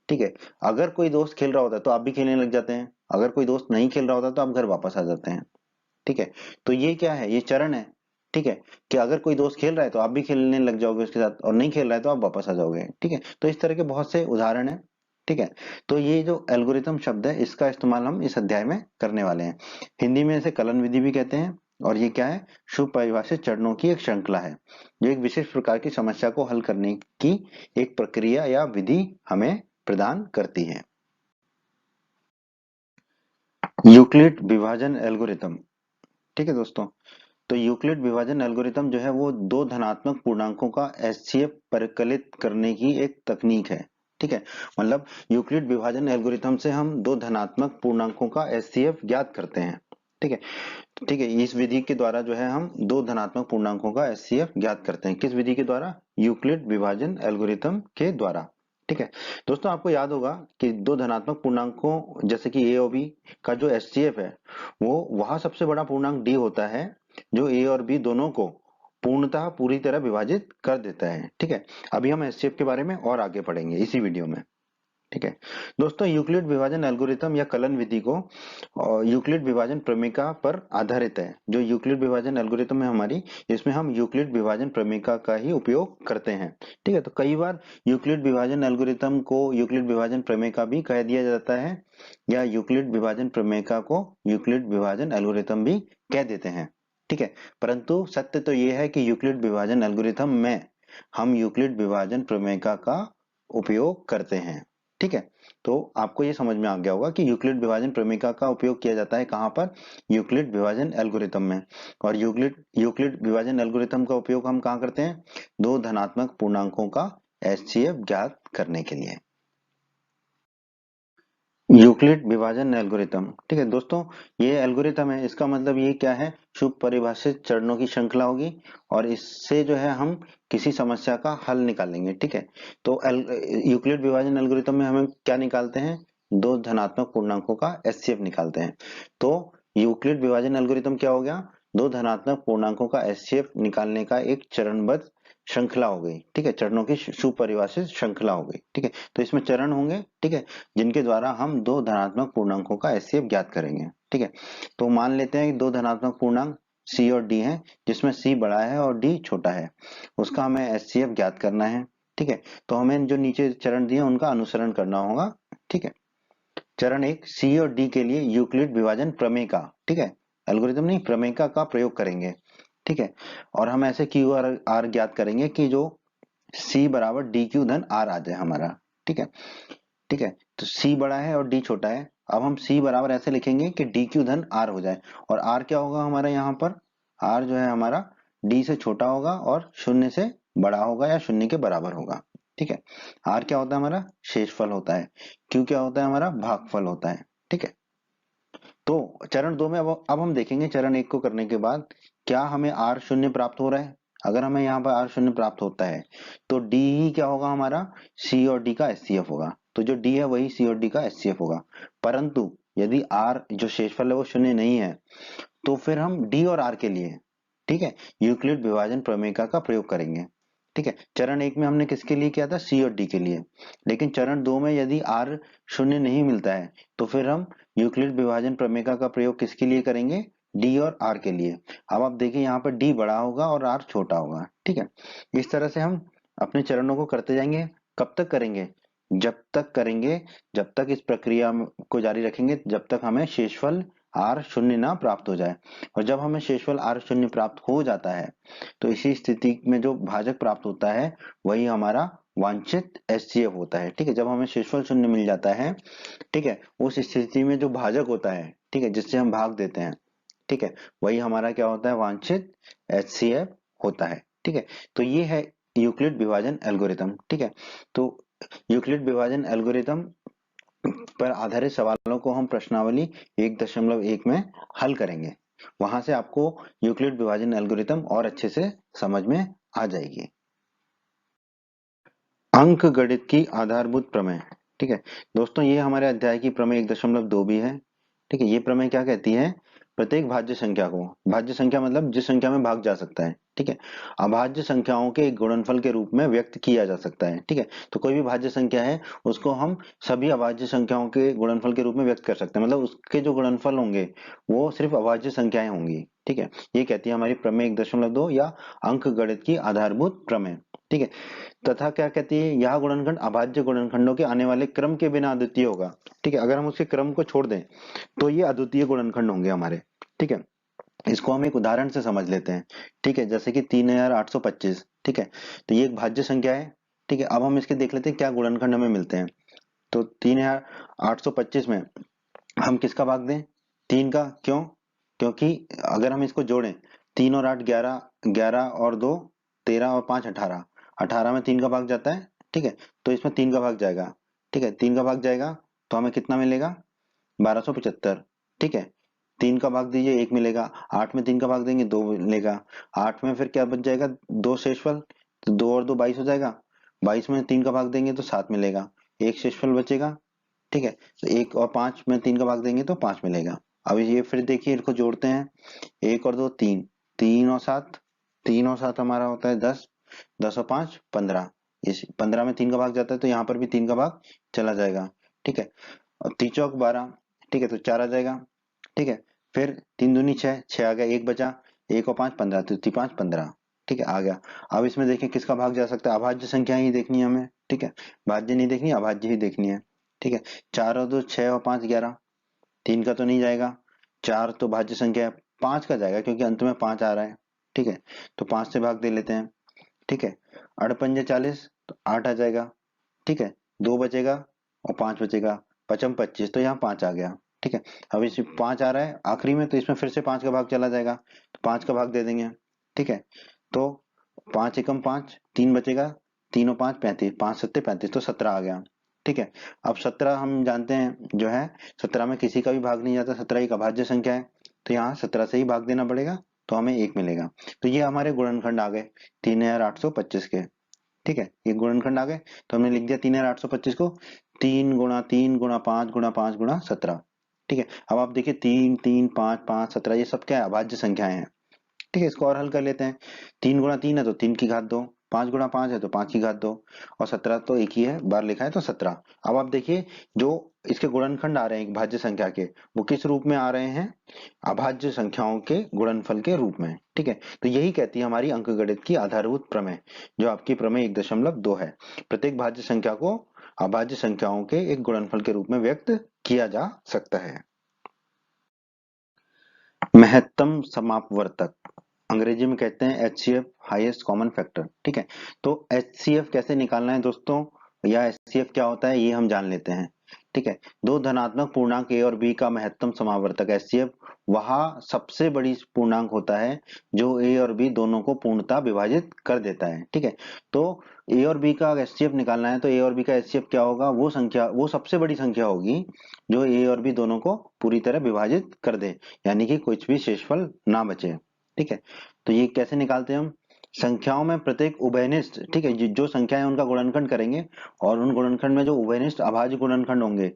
ठीक है, अगर कोई दोस्त खेल रहा होता है तो आप भी खेलने लग जाते हैं, अगर कोई दोस्त नहीं खेल रहा होता तो आप घर वापस आ जाते हैं। ठीक है, तो ये क्या है, ये चरण है। ठीक है, कि अगर कोई दोस्त खेल रहा है तो आप भी खेलने लग जाओगे उसके साथ, और नहीं खेल रहा है तो आप वापस आ जाओगे। ठीक है, तो इस तरह के बहुत से उदाहरण हैं। ठीक है, तो ये जो एल्गोरिथम शब्द है, इसका इस्तेमाल हम इस अध्याय में करने वाले हैं। हिंदी में इसे कलन विधि भी कहते हैं, और ये क्या है, सुपरिभाषित चरणों की एक श्रृंखला है, जो एक विशेष प्रकार की समस्या को हल करने की एक प्रक्रिया या विधि हमें प्रदान करती है। यूक्लिड विभाजन एल्गोरिथम। ठीक है दोस्तों, तो यूक्लिड विभाजन एल्गोरिथम जो है, वो दो धनात्मक पूर्णांकों का एचसीएफ परिकलित करने की एक तकनीक है। ठीक है, मतलब यूक्लिड विभाजन एल्गोरिथम से हम दो धनात्मक पूर्णांकों का एचसीएफ ज्ञात करते हैं। ठीक है, ठीक है, इस विधि के द्वारा जो है हम दो धनात्मक पूर्णांकों का एचसीएफ ज्ञात करते हैं। किस विधि के द्वारा? यूक्लिड विभाजन एल्गोरिथम के द्वारा। ठीक है, दोस्तों आपको याद होगा कि दो धनात्मक पूर्णांकों जैसे कि ए और बी का जो एचसीएफ है, वो वह सबसे बड़ा पूर्णांक डी होता है, जो ए और बी दोनों को पूर्णतः पूरी तरह विभाजित कर देता है। ठीक है, अभी हम एचसीएफ के बारे में और आगे पढ़ेंगे इसी वीडियो में। ठीक है, दोस्तों यूक्लिड विभाजन एल्गोरिथम या कलन विधि को यूक्लिड विभाजन प्रमेयिका पर आधारित है। जो यूक्लिड विभाजन एल्गोरिथम है हमारी, इसमें हम यूक्लिड विभाजन प्रमेयिका का ही उपयोग करते हैं। ठीक है, तो कई बार यूक्लिड विभाजन एल्गोरिथम को यूक्लिड विभाजन प्रमेयिका भी कह दिया जाता है, या यूक्लिड विभाजन प्रमेयिका को यूक्लिड विभाजन एल्गोरिथम भी कह देते हैं। ठीक है, परंतु सत्य तो यह है कि यूक्लिड विभाजन एल्गोरिथम में हम यूक्लिड विभाजन प्रमेयिका का उपयोग करते हैं। ठीक है, तो आपको ये समझ में आ गया होगा कि यूक्लिड विभाजन प्रमेयिका का उपयोग किया जाता है कहाँ पर? यूक्लिड विभाजन एल्गोरिथम में। और यूक्लिड यूक्लिड विभाजन एल्गोरिथम का उपयोग हम कहाँ करते हैं? दो धनात्मक पूर्णांकों का एचसीएफ ज्ञात करने के लिए। यूक्लिड विभाजन एल्गोरिथम। ठीक है दोस्तों, ये एल्गोरिथम है, इसका मतलब ये क्या है, सुपरिभाषित चरणों की श्रृंखला होगी, और इससे जो है हम किसी समस्या का हल निकालेंगे। ठीक है, तो यूक्लिड विभाजन एल्गोरिथम में हमें क्या निकालते हैं? दो धनात्मक पूर्णांकों का एचसीएफ निकालते हैं। तो यूक्लिड विभाजन एल्गोरिथम क्या हो गया? दो धनात्मक पूर्णांकों का एचसीएफ निकालने का एक चरणबद्ध श्रृंखला हो गई। ठीक है, चरणों की सुपरिभाषित श्रृंखला हो गई। ठीक है, तो इसमें चरण होंगे, ठीक है, जिनके द्वारा हम दो धनात्मक पूर्णांकों का एचसीएफ ज्ञात करेंगे। ठीक है, तो मान लेते हैं कि दो धनात्मक पूर्णांक सी और डी है, जिसमें सी बड़ा है और डी छोटा है, उसका हमें एचसीएफ ज्ञात करना है। ठीक है, तो हमें जो नीचे चरण दिए उनका अनुसरण करना होगा। ठीक है, चरण 1, सी और डी के लिए यूक्लिड विभाजन प्रमेय का, ठीक है, एल्गोरिथम नहीं, प्रमेय का प्रयोग करेंगे। ठीक है, और हम ऐसे क्यू और आर ज्ञात करेंगे कि जो सी बराबर डी क्यू धन आर आ जाए हमारा। ठीक है, ठीक है, तो सी बड़ा है और डी छोटा है। अब हम सी बराबर ऐसे लिखेंगे कि डी क्यू धन आर हो जाए, और आर क्या होगा हमारा यहाँ पर? आर जो है हमारा डी से छोटा होगा और शून्य से बड़ा होगा या शून्य के बराबर होगा। ठीक है, आर क्या होता है हमारा? शेषफल होता है। क्यू क्या होता है हमारा? भागफल होता है। ठीक है, तो चरण 2 में अब हम देखेंगे चरण 1 को करने के बाद क्या हमें आर शून्य प्राप्त हो रहा है। अगर हमें यहाँ पर आर शून्य प्राप्त होता है, तो डी ही क्या होगा हमारा? सी और डी का एचसीएफ होगा। तो जो डी है वही सी और डी का एचसीएफ होगा। परंतु यदि आर जो शेषफल है वो शून्य नहीं है, तो फिर हम डी और आर के लिए, ठीक है, यूक्लिड विभाजन प्रमेय का प्रयोग करेंगे। ठीक ठीक है। चरण 1 में हमने किसके लिए किया था, सी और डी के लिए। लेकिन चरण 2 में यदि आर शून्य नहीं मिलता है तो फिर हम यूक्लिड विभाजन प्रमेय का प्रयोग किसके लिए करेंगे, डी और आर के लिए। अब आप देखिए यहाँ पर डी बड़ा होगा और आर छोटा होगा। ठीक है, इस तरह से हम अपने चरणों को करते जाएंगे। कब तक करेंगे, जब तक करेंगे, जब तक इस प्रक्रिया को जारी रखेंगे जब तक हमें शेषफल आर शून्य ना प्राप्त हो जाए। और जब हमें शेषफल आर शून्य प्राप्त हो जाता है तो इसी स्थिति में जो भाजक प्राप्त होता है वही हमारा वांछित एचसीएफ होता है। ठीक है, जब हमें शेषफल शून्य मिल जाता है, ठीक है, उस स्थिति में जो भाजक होता है, ठीक है, जिससे हम भाग देते हैं, ठीक है, वही हमारा क्या होता है, वांछित एचसीएफ होता है। ठीक है, तो ये है यूक्लिड विभाजन एल्गोरिथम। ठीक है, तो यूक्लिड विभाजन एल्गोरिथम पर आधारित सवालों को हम प्रश्नावली 1.1 में हल करेंगे। वहां से आपको यूक्लिड विभाजन एल्गोरिथम और अच्छे से समझ में आ जाएगी। अंक गणित की आधारभूत प्रमेय। ठीक है दोस्तों, ये हमारे अध्याय की प्रमेय 1.2 भी है। ठीक है, ये प्रमेय क्या कहती है, प्रत्येक भाज्य संख्या को, भाज्य संख्या मतलब जिस संख्या में भाग जा सकता है, ठीक है, अभाज्य संख्याओं के एक गुणनफल के रूप में व्यक्त किया जा सकता है। ठीक है, तो कोई भी भाज्य संख्या है उसको हम सभी अभाज्य संख्याओं के गुणनफल के रूप में व्यक्त कर सकते हैं, मतलब उसके जो गुणनफल होंगे वो सिर्फ अभाज्य संख्याएं होंगी। ठीक है, ये कहती है हमारी प्रमेय 1.2 या अंक गणित की आधारभूत प्रमेय। ठीक है, तथा क्या कहती है, यह गुणनखंड अभाज्य गुणनखंडों के आने वाले क्रम के बिना अद्वितीय होगा। ठीक है, अगर हम उसके क्रम को छोड़ दें तो ये अद्वितीय गुणनखंड होंगे हमारे। ठीक है, इसको हम एक उदाहरण से समझ लेते हैं। ठीक है, जैसे कि 3825। ठीक है, तो ये एक भाज्य संख्या है। ठीक है, अब हम इसके देख लेते हैं क्या गुणनखंड हमें मिलते हैं। तो 3825 में हम किसका भाग दें, 3 का। क्यों, क्योंकि अगर हम इसको जोड़ें, 3 और 8 11, 11 और 2 13 और 5 18, 18 में 3 का भाग जाता है। ठीक है, तो इसमें 3 का भाग जाएगा। ठीक है, 3 का भाग जाएगा तो हमें कितना मिलेगा, 1275। ठीक है, 3 का भाग दीजिए 1 मिलेगा, 8 में 3 का भाग देंगे 2 मिलेगा, 8 में फिर क्या बच जाएगा, 2 शेषफल, तो 2 और 2 22 हो जाएगा, 22 में 3 का भाग देंगे तो 7 मिलेगा, एक शेषफल बचेगा। ठीक है, तो 1 और 5 में 3 का भाग देंगे तो 5 मिलेगा। अब ये फिर देखिए इनको जोड़ते हैं, 1 और 2 3, 3 और 7, 3 और 7 हमारा होता है 10, 10 और 5 15, इस 15 में 3 का भाग जाता है तो यहाँ पर भी 3 का भाग चला जाएगा। ठीक है, और 3 चौक 12, ठीक है, तो 4 आ जाएगा। ठीक है, फिर 3 दूनी 6, 6 आ गया, 1 बचा, 1 और 5 15, तो 5 15। ठीक है, आ गया। अब इसमें देखिए किसका भाग जा सकता है, अभाज्य संख्या ही देखनी है हमें। ठीक है, भाज्य नहीं देखनी, अभाज्य ही देखनी है। ठीक है, 4 और 2 6 और 5 11, 3 का तो नहीं जाएगा, 4 तो भाज्य संख्या है, 5 का जाएगा क्योंकि अंत में 5 आ रहा है। ठीक है, तो 5 से भाग दे लेते हैं। ठीक है, 8 पंजे 40, तो 8 आ जाएगा। ठीक है, 2 बचेगा और 5 बचेगा, 5 25, तो यहाँ 5 आ गया। ठीक है, अब इसमें 5 आ रहा है आखिरी में, तो इसमें फिर से 5 का भाग चला जाएगा, तो 5 का भाग दे देंगे। ठीक है, तो 5 एकम 5, 3 बचेगा, 3 और 5 35, 5 सत्ते 35, तो 17 आ गया। ठीक है, अब 17 हम जानते हैं जो है, 17 में किसी का भी भाग नहीं जाता, 17 एक अभाज्य संख्या है, तो यहाँ 17 से ही भाग देना पड़ेगा, तो हमें 1 मिलेगा। तो ये हमारे गुणनखंड आ गए 3825 के। ठीक है, ये गुणनखंड आ गए, तो हमने लिख दिया 3825 को 3 गुणा 3 गुणा 5 गुणा 5 गुणा 17। ठीक है, अब आप देखिए 3 3 5 5 17, ये सब क्या है, अभाज्य संख्याएं हैं। ठीक है, इसको और हल कर लेते हैं। 3 गुणा 3 है तो 3 की घात 2, 5 गुणा 5 है तो 5 की घात 2, और 17 तो एक ही है, बार लिखा है तो 17। अब आप देखिए जो इसके गुणनखंड आ रहे हैं भाज्य संख्या के, वो किस रूप में आ रहे हैं, अभाज्य संख्याओं के गुणनफल के रूप में। ठीक है, तो यही कहती है हमारी अंकगणित की आधारभूत प्रमेय, जो आपकी प्रमेय 1.2 है। प्रत्येक भाज्य संख्या को अभाज्य संख्याओं के एक गुणनफल के रूप में व्यक्त किया जा सकता है। महत्तम समापवर्तक, अंग्रेजी में कहते हैं एचसीएफ, हाईएस्ट कॉमन फैक्टर। ठीक है, तो एचसीएफ कैसे निकालना है दोस्तों, या एचसीएफ क्या होता है ये हम जान लेते हैं। ठीक है, दो धनात्मक पूर्णांक ए और बी का महत्तम समावर्तक एचसीएफ वह सबसे बड़ी पूर्णांक होता है जो ए और बी दोनों को पूर्णतः विभाजित कर देता है। ठीक है, तो ए और बी का एचसीएफ निकालना है तो ए और बी का एचसीएफ क्या होगा, वो संख्या, वो सबसे बड़ी संख्या होगी जो ए और बी दोनों को पूरी तरह विभाजित कर दे, यानी कि कुछ भी शेषफल ना बचे। ठीक है, तो ये कैसे निकालते हैं हम, संख्याओं में प्रत्येक उभयनिष्ठ, ठीक है, जो संख्या है उनका गुणनखंड करेंगे, और उन गुणनखंड में जो उभयनिष्ठ अभाज्य गुणनखंड होंगे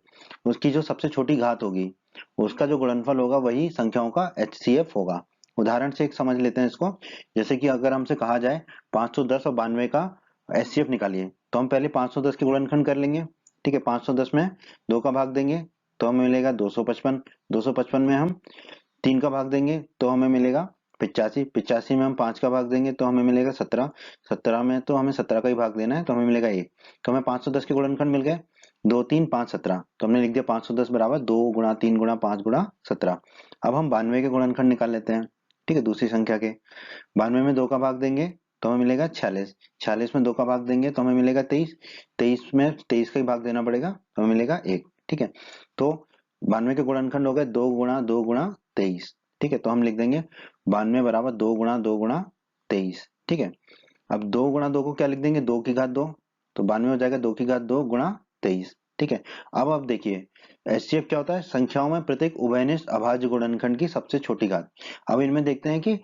उसकी जो सबसे छोटी घात होगी उसका जो गुणनफल होगा वही संख्याओं का एचसीएफ होगा। उदाहरण से एक समझ लेते हैं इसको। जैसे कि अगर हमसे कहा जाए 510 और 92 का एचसीएफ निकालिए, तो हम पहले 510 के गुणनखंड कर लेंगे। ठीक है, 510 में 2 का भाग देंगे तो हमें मिलेगा 255। 255 में हम 3 का भाग देंगे तो हमें मिलेगा 85। 85 में हम 5 का भाग देंगे तो हमें मिलेगा 17। 17 में तो हमें 17 का ही भाग देना है तो हमें मिलेगा 1। तो हमें 510 के गुणनखंड मिल गए 2 3 5 17। तो हमने लिख दिया 510 बराबर 2 गुणा 3 गुणा 5 गुणा 17। अब हम 92 के गुणनखंड निकाल लेते हैं। ठीक है, दूसरी संख्या के 92 में 2 का भाग देंगे तो हमें मिलेगा 46। 46 में 2 का भाग देंगे तो हमें मिलेगा 23। 23 में 23 का ही भाग देना पड़ेगा तो हमें मिलेगा 1। ठीक है, तो 92 के गुणनखंड हो गए 2 गुणा 23। ठीक है, तो हम लिख देंगे 92 बराबर 2 गुणा 23। ठीक है, अब 2 गुणा 2 को क्या लिख देंगे, 2 की घात 2। तो 92 हो जाएगा 2 की घात 2 गुणा 23। ठीक है, अब देखिए एचसीएफ क्या होता है, संख्याओं में प्रत्येक उभयनिष्ठ अभाज्य गुणनखंड की सबसे छोटी घात। अब इनमें देखते हैं कि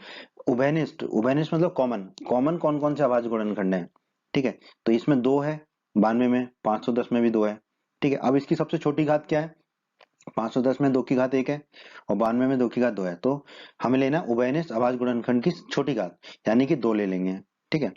उभयनिष्ठ, उभयनिष्ठ मतलब कॉमन, कॉमन कौन कौन से अभाज्य गुणनखंड है। ठीक है, तो इसमें 2 है, 92 में, 510 में भी 2 है। ठीक है, अब इसकी सबसे छोटी घात क्या है, 510 में 2 की घात 1 है और 92 में 2 की घात 2 है। तो हमें लेना उभयनिष्ठ अभाज्य गुणनखंड की छोटी घात, यानी कि 2 ले लेंगे। ठीक है,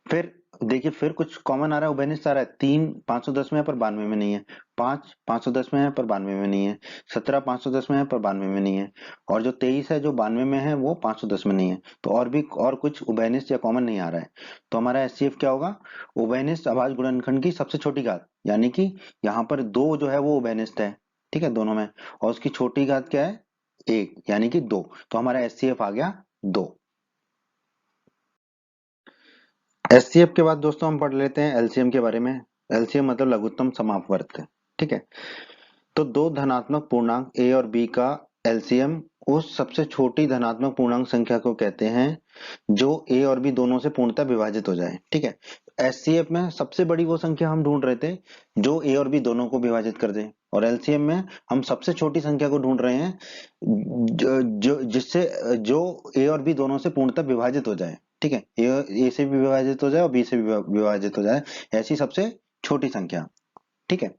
फिर देखिए फिर कुछ कॉमन आ रहा है, उभयनिष्ठ आ रहा है। 3 510 में है पर 92 में नहीं है। 5 510 में है पर 92 में नहीं है। 17 510 में है पर 92 में नहीं है। और जो 23 है जो 92 में है वो 510 में नहीं है। तो और भी और कुछ उभयनिष्ठ या कॉमन नहीं आ रहा है। तो हमारा एचसीएफ क्या होगा, उभयनिष्ठ अभाज्य गुणनखंड की सबसे छोटी घात, यानी कि यहाँ पर 2 जो है वो उभयनिष्ठ है। ठीक है, दोनों में, और उसकी छोटी घात क्या है, 1, यानी कि 2। तो हमारा एचसीएफ आ गया 2। एचसीएफ के बाद दोस्तों हम पढ़ लेते हैं एलसीएम के बारे में। एलसीएम मतलब लघुत्तम समापवर्त। ठीक है, तो दो धनात्मक पूर्णांक ए और बी का एलसीएम उस सबसे छोटी धनात्मक पूर्णांक संख्या को कहते हैं जो ए और बी दोनों से पूर्णतः विभाजित हो जाए। ठीक है, एचसीएफ में सबसे बड़ी वो संख्या हम ढूंढ रहे थे जो ए और बी दोनों को विभाजित कर दे, और एलसीएम में हम सबसे छोटी संख्या को ढूंढ रहे हैं जिससे जो ए और बी दोनों से पूर्णतः विभाजित हो जाए। ठीक है, ए से भी विभाजित हो जाए और बी से भी विभाजित हो जाए, ऐसी सबसे छोटी संख्या। ठीक है,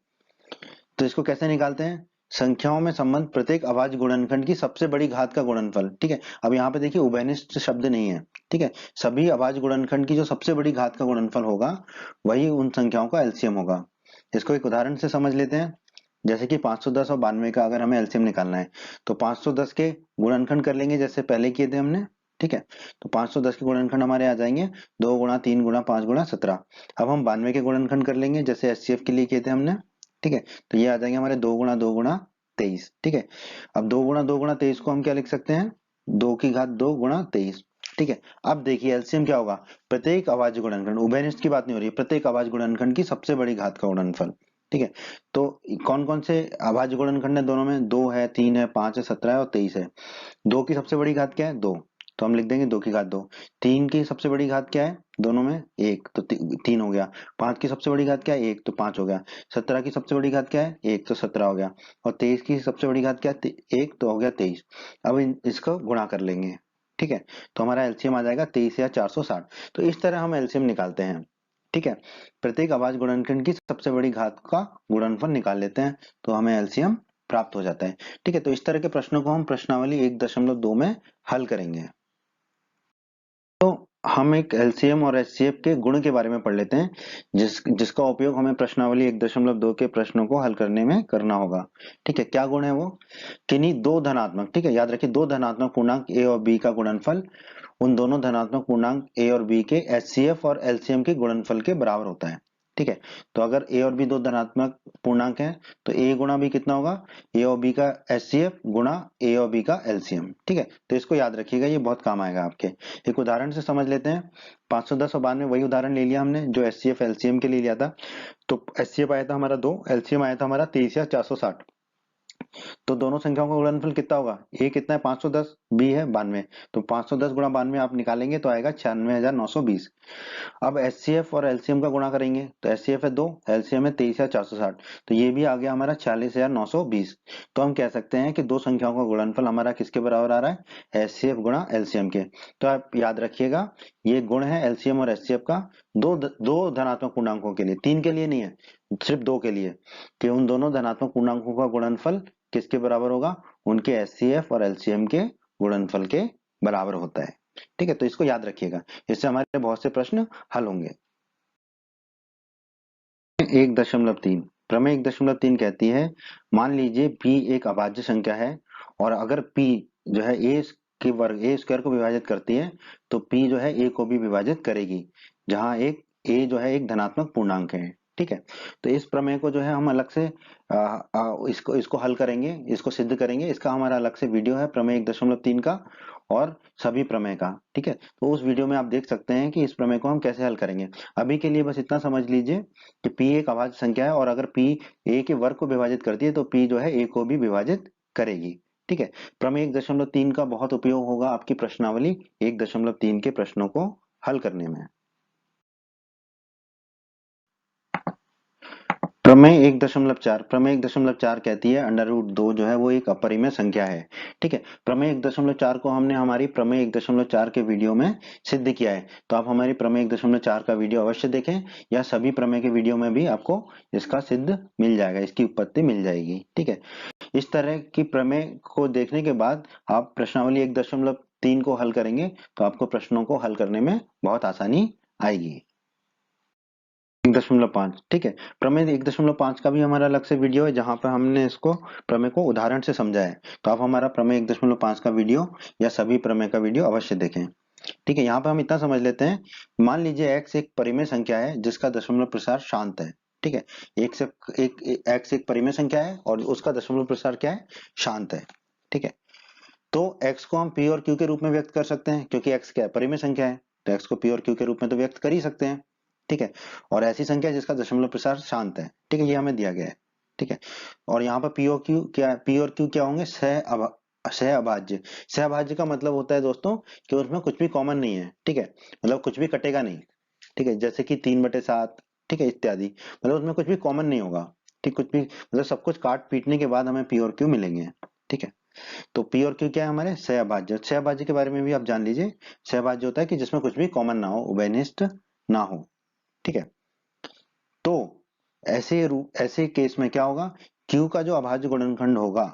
तो इसको कैसे निकालते हैं, संख्याओं में संबंध प्रत्येक अभाज्य गुणनखंड की सबसे बड़ी घात का गुणनफल। ठीक है, अब यहाँ पे देखिए उभयनिष्ठ शब्द नहीं है। ठीक है, सभी अभाज्य गुणनखंड की जो सबसे बड़ी घात का गुणनफल होगा वही उन संख्याओं का एलसीएम होगा। इसको एक उदाहरण से समझ लेते हैं। जैसे कि 510 और 92 का अगर हमें एलसीएम निकालना है तो 510 के गुणनखंड कर लेंगे जैसे पहले किए थे हमने। ठीक है, तो 510 के गुणनखंड हमारे आ जाएंगे 2 गुणा 3 गुणा 5 गुणा 17। अब हम 92 के गुणनखंड कर लेंगे जैसे एचसीएफ के लिए किए थे हमने। ठीक है, तो ये आ जाएंगे हमारे 2 गुणा 23। ठीक है, अब 2 गुणा 23 को हम क्या लिख सकते हैं, 2 की घात 2 गुणा 23। ठीक है, अब देखिए एलसीएम क्या होगा, प्रत्येक अभाज्य गुणनखंड, उभयनिष्ठ की बात नहीं हो रही है, प्रत्येक अभाज्य गुणनखंड की सबसे बड़ी घात का गुणनफल। ठीक है, तो कौन कौन से अभाज्य गुणनखंड है, दोनों में 2 है, 3 है, 5 है, 17 है और 23 है। 2 की सबसे बड़ी घात क्या है, 2, तो हम लिख देंगे 2 की घात 2। 3 की सबसे बड़ी घात क्या है दोनों में, 1, तो 3 हो गया। 5 की सबसे बड़ी घात क्या है, 1, तो 5 हो गया। 17 की सबसे बड़ी घात क्या है, 1, तो 17 हो गया। और 23 की सबसे बड़ी घात क्या है, 1, तो हो गया 23। अब इसको गुणा कर लेंगे। ठीक है, तो हमारा एलसीएम आ जाएगा 23 या 460। तो इस तरह हम एलसीएम निकालते हैं। ठीक है, प्रत्येक अभाज्य गुणनखंड की सबसे बड़ी घात का गुणनफल निकाल लेते हैं तो हमें एलसीएम प्राप्त हो जाता है। ठीक है, तो इस तरह के प्रश्नों को हम प्रश्नावली 1.2 में हल करेंगे। तो हम एक एलसीएम और एचसीएफ के गुण के बारे में पढ़ लेते हैं जिसका उपयोग हमें प्रश्नावली 1.2 के प्रश्नों को हल करने में करना होगा। ठीक है, क्या गुण है वो, किन्हीं दो धनात्मक, ठीक है याद रखिए, दो धनात्मक पूर्णांक ए और बी का गुणनफल उन दोनों धनात्मक पूर्णांक ए और बी के एचसीएफ और एलसीएम के गुणनफल के बराबर होता है। ठीक है, तो अगर ए और बी दो धनात्मक पूर्णांक हैं तो ए गुणा बी कितना होगा, ए और बी का एचसीएफ गुणा ए और बी का एलसीएम। ठीक है, तो इसको याद रखिएगा, ये बहुत काम आएगा आपके। एक उदाहरण से समझ लेते हैं। 510 और 92 वही उदाहरण ले लिया हमने जो एचसीएफ एलसीएम के लिए लिया था। तो एचसीएफ आया था हमारा 2, एलसीएम आया था हमारा 23 या 460। तो दोनों संख्याओं का गुणनफल कितना होगा, ए कितना है 510, बी है 92। तो 510 गुणा 92 आप निकालेंगे तो आएगा 96,920। अब एचसीएफ और एलसीएम का गुणा करेंगे तो एचसीएफ है 2, एलसीएम है 23 या 460, तो ये भी आ गया हमारा 46,920। तो हम कह सकते हैं कि दो संख्याओं का गुणनफल हमारा किसके बराबर आ रहा है, एचसीएफ गुणा एलसीएम के। तो आप याद रखिएगा ये गुण है एलसीएम और एचसीएफ का दो धनात्मक पूर्णांकों के लिए, 3 के लिए नहीं है, सिर्फ 2 के लिए, कि उन दोनों धनात्मक पूर्णांकों का गुणनफल किसके बराबर होगा, उनके एचसीएफ और एलसीएम के गुणनफल के बराबर होता है। ठीक है, तो इसको याद रखिएगा, इससे हमारे बहुत से प्रश्न हल होंगे। 1.3 प्रमेय 1.3 कहती है, मान लीजिए p एक अभाज्य संख्या है और अगर p जो है a के वर्ग a स्क्वायर को विभाजित करती है तो p जो है a को भी विभाजित करेगी, जहां एक a जो है एक धनात्मक पूर्णांक है। ठीक है, तो इस प्रमेय को जो है हम अलग से इसको इसको हल करेंगे, इसको सिद्ध करेंगे। इसका हमारा अलग से वीडियो है प्रमेय 1.3 का और सभी प्रमेय का। ठीक है, तो उस वीडियो में आप देख सकते हैं कि इस प्रमेय को हम कैसे हल करेंगे। अभी के लिए बस इतना समझ लीजिए कि p एक अभाज्य संख्या है और अगर p a के वर्ग को विभाजित करती है तो p जो है a को भी विभाजित करेगी। ठीक है, प्रमेय 1.3 का बहुत उपयोग होगा आपकी प्रश्नावली 1.3 के प्रश्नों को हल करने में। प्रमेय 1.4 कहती है √2 जो है वो एक अपरिमेय संख्या है। ठीक है, प्रमेय 1.4 को हमने हमारी प्रमेय 1.4 के वीडियो में सिद्ध किया है, तो आप हमारी प्रमेय 1.4 का वीडियो अवश्य देखें, या सभी प्रमेय के वीडियो में भी आपको इसका सिद्ध मिल जाएगा, इसकी उत्पत्ति मिल जाएगी। ठीक है, इस तरह की प्रमेय को देखने के बाद आप प्रश्नावली 1.3 को हल करेंगे तो आपको प्रश्नों को हल करने में बहुत आसानी आएगी। 1.5 ठीक है, प्रमेय 1.5 का भी हमारा अलग से वीडियो है जहां पर हमने इसको प्रमेय को उदाहरण से समझा है, तो आप हमारा प्रमेय 1.5 का वीडियो या सभी प्रमेय का वीडियो अवश्य देखें। ठीक है, यहाँ पे हम इतना समझ लेते हैं, मान लीजिए x एक परिमेय संख्या है जिसका दशमलव प्रसार शांत है। ठीक है, x एक परिमेय संख्या है और उसका दशमलव प्रसार क्या है, शांत है। ठीक है, तो x को हम p और q के रूप में व्यक्त कर सकते हैं क्योंकि x क्या है, परिमेय संख्या है, तो x को p और q के रूप में तो व्यक्त कर ही सकते हैं। ठीक है, और ऐसी संख्या जिसका दशमलव प्रसार शांत है। ठीक है, ये हमें दिया गया है। ठीक है, और यहाँ पर p और q क्या होंगे, सहअभाज्य। सहअभाज्य का मतलब होता है दोस्तों कि उसमें कुछ भी कॉमन नहीं है। ठीक है, मतलब कुछ भी कटेगा नहीं। ठीक है, जैसे कि 3/7, ठीक है, इत्यादि, मतलब उसमें कुछ भी कॉमन नहीं होगा। ठीक, कुछ भी मतलब सब कुछ काट पीटने के बाद हमें p और q मिलेंगे। ठीक है, तो p और q क्या है हमारे, सहअभाज्य। सहअभाज्य के बारे में भी आप जान लीजिए, सहअभाज्य होता है कि जिसमें कुछ भी कॉमन ना हो, उभयनिष्ठ ना हो। ठीक है, तो ऐसे केस में क्या होगा, q का जो अभाज्य गुणनखंड होगा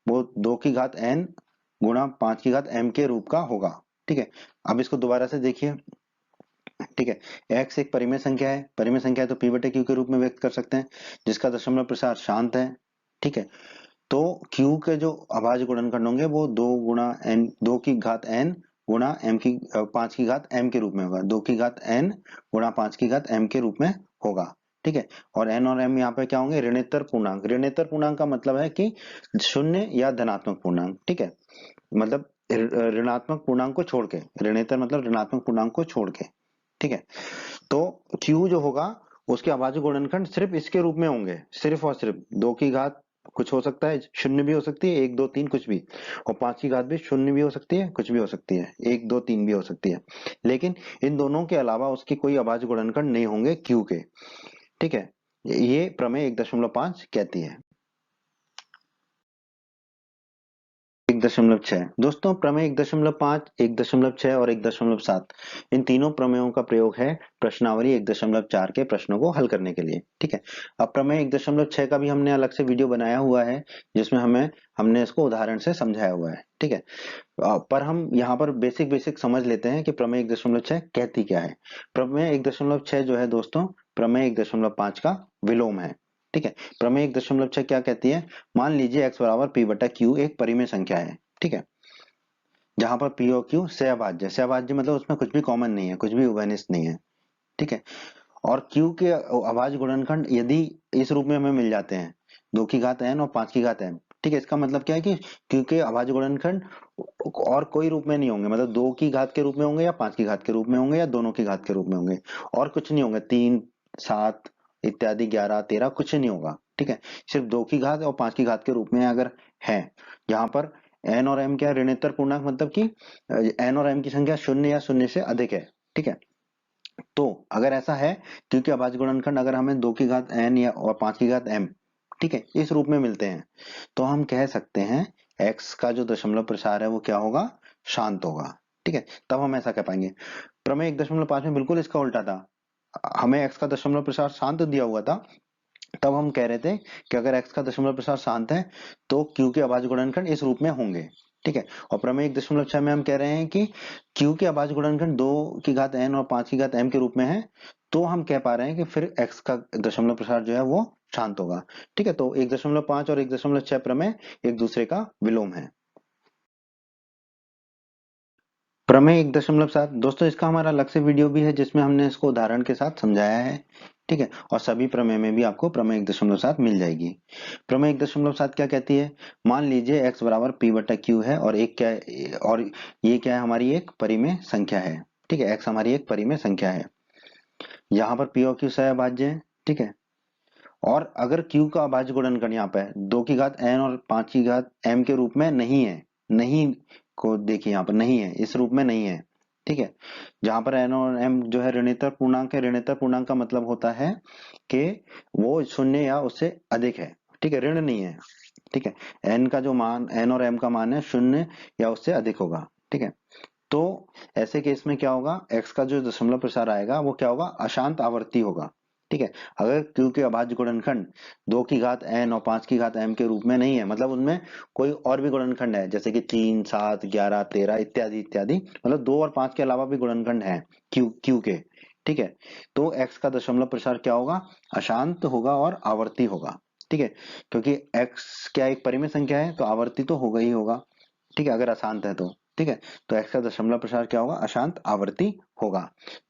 वो 2 की घात n गुणा 5 की घात m के रूप का होगा। ठीक है, अब इसको दोबारा से देखिए। ठीक है, x एक परिमेय संख्या है, परिमेय संख्या है तो p बटे q के रूप में व्यक्त कर सकते हैं जिसका दशमलव प्रसार शांत है। ठीक है, तो q के जो अभाज्य गुणनखंड होंगे वो 2 की घात n गुणा 5 की घात m के रूप में होगा, 2 की घात n गुणा 5 की घात m के रूप में होगा। ठीक है, और n और m यहाँ पे क्या होंगे, ऋणोत्तर पूर्णांक। ऋणोत्तर पूर्णांक का मतलब है कि शून्य या धनात्मक पूर्णांक। ठीक है, मतलब ऋणात्मक पूर्णांक को छोड़ के, ऋणोत्तर मतलब ऋणात्मक पूर्णांक को छोड़ के। ठीक है, तो q जो होगा उसके अभाज्य गुणनखंड सिर्फ इसके रूप में होंगे, सिर्फ और सिर्फ 2 की घात कुछ हो सकता है, शून्य भी हो सकती है, 1 2 3 कुछ भी, और 5 की घात भी शून्य भी हो सकती है, कुछ भी हो सकती है, 1 2 3 भी हो सकती है, लेकिन इन दोनों के अलावा उसके कोई अभाज्य गुणनखंड नहीं होंगे q के। ठीक है, ये प्रमेय 1.5 कहती है। 1.6 दोस्तों, प्रमेय 1.5, 1.6 और 1.7 इन तीनों प्रमेयों का प्रयोग है प्रश्नावली 1.4 के प्रश्नों को हल करने के लिए। ठीक है, अब प्रमेय 1.6 का भी हमने अलग से वीडियो बनाया हुआ है जिसमें हमने इसको उदाहरण से समझाया हुआ है। ठीक है, पर हम यहाँ पर बेसिक बेसिक समझ लेते हैं कि प्रमेय 1.6 कहती क्या है। प्रमेय 1.6 जो है दोस्तों, प्रमेय 1.5 का विलोम है। ठीक है, प्रमेय 1.6 क्या कहती है, मान लीजिए x बराबर p बटा q एक परिमेय संख्या है। ठीक है, जहां पर p और q सहअभाज्य, सहअभाज्य मतलब उसमें कुछ भी कॉमन नहीं है, कुछ भी उभयनिष्ठ नहीं है। ठीक है, और q के अभाज्य गुणनखंड यदि इस रूप में हमें मिल जाते हैं, 2 की घात n और 5 की घात m। ठीक है, इसका मतलब क्या है कि q के अभाज्य गुणनखंड और कोई रूप में नहीं होंगे, मतलब 2 की घात के रूप में होंगे या 5 की घात के रूप में होंगे या दोनों की घात के रूप में होंगे, और कुछ नहीं होंगे, 3 7 इत्यादि 11 13 कुछ नहीं होगा। ठीक है, सिर्फ 2 की घात और 5 की घात के रूप में अगर है, जहां पर n और m क्या है, ऋणोत्तर पूर्णांक, मतलब कि n और m की संख्या शून्य या शून्य से अधिक है। ठीक है, तो अगर ऐसा है, क्योंकि अभाज्य गुणनखंड अगर हमें 2 की घात n या और 5 की घात m, ठीक है, इस रूप में मिलते हैं, तो हम कह सकते हैं x का जो दशमलव प्रसार है वो क्या होगा, शांत होगा। ठीक है, तब हम ऐसा कह पाएंगे। प्रमेय 1.5 में बिल्कुल इसका उल्टा था, हमें x का दशमलव प्रसार शांत दिया हुआ था, तब हम कह रहे थे कि अगर x का दशमलव प्रसार शांत है तो q के अभाज्य गुणनखंड इस रूप में होंगे। ठीक है। और प्रमेय 1.6 में हम कह रहे हैं कि q के अभाज्य गुणनखंड 2 की घात n और 5 की घात m के रूप में है, तो हम कह पा रहे हैं कि फिर x का दशमलव प्रसार जो है वो शांत होगा। ठीक है, तो 1.5 और 1.6 प्रमेय एक दूसरे का विलोम है। प्रमेय 1.7 दोस्तों, इसका हमारा अलग से वीडियो भी है जिसमें हमने इसको उदाहरण के साथ समझाया है। ठीक है, और सभी प्रमेय में भी आपको प्रमेय 1.7 मिल जाएगी। प्रमेय 1.7 क्या कहती है? मान लीजिए x बराबर p बटा q है और एक क्या है, और ये क्या है, हमारी एक परिमेय संख्या है। ठीक है, x हमारी एक परिमेय संख्या है। यहाँ पर p और q सहअभाज्य है। ठीक है, और अगर q का अभाज्य गुणनखंड यहाँ पे 2 की घात n और 5 की घात m के रूप में नहीं है, नहीं को देखिए यहाँ पर नहीं है, इस रूप में नहीं है। ठीक है, जहां पर n और m जो है ऋणेतर पूर्णांक है, ऋणेतर पूर्णांक का मतलब होता है कि वो शून्य या उससे अधिक है। ठीक है, ऋण नहीं है। ठीक है, n का जो मान, n और m का मान है शून्य या उससे अधिक होगा। ठीक है, तो ऐसे केस में क्या होगा, x का जो दशमलव प्रसार आएगा वो क्या होगा, अशांत आवर्ती होगा। ठीक है, अगर q के अभाज्य गुणनखंड 2 की घात n और 5 की घात m के रूप में नहीं है, मतलब उनमें कोई और भी गुणनखंड है, जैसे कि 3, 7, 11, 13 इत्यादि इत्यादि, मतलब 2 और 5 के अलावा भी गुणनखंड है q के। ठीक है, तो x का दशमलव प्रसार क्या होगा, अशांत होगा और आवर्ती होगा। ठीक है, क्योंकि x क्या एक परिमेय संख्या है, तो आवर्ती तो होगा ही होगा। ठीक है, अगर अशांत है तो। ठीक है, तो x का दशमलव प्रसार क्या होगा, अशांत आवर्ती होगा।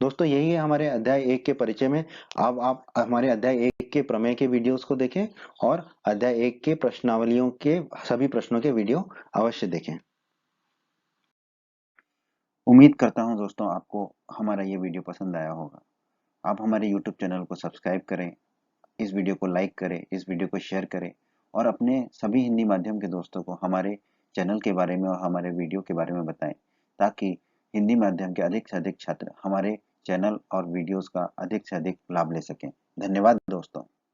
दोस्तों, यही है हमारे अध्याय 1 के परिचय में। अब आप हमारे अध्याय 1 के प्रमेय के वीडियोस को देखें और अध्याय 1 के प्रश्नावलियों के सभी प्रश्नों के वीडियो अवश्य देखें। उम्मीद करता हूं दोस्तों आपको हमारा ये वीडियो पसंद आया होगा। आप हमारे YouTube चैनल को सब्सक्राइब करें, इस वीडियो को लाइक करें, इस वीडियो को शेयर करें और अपने सभी हिंदी माध्यम के दोस्तों को हमारे चैनल के बारे में और हमारे वीडियो के बारे में बताएं, ताकि हिंदी माध्यम के अधिक से अधिक छात्र हमारे चैनल और वीडियोस का अधिक से अधिक लाभ ले सकें। धन्यवाद दोस्तों।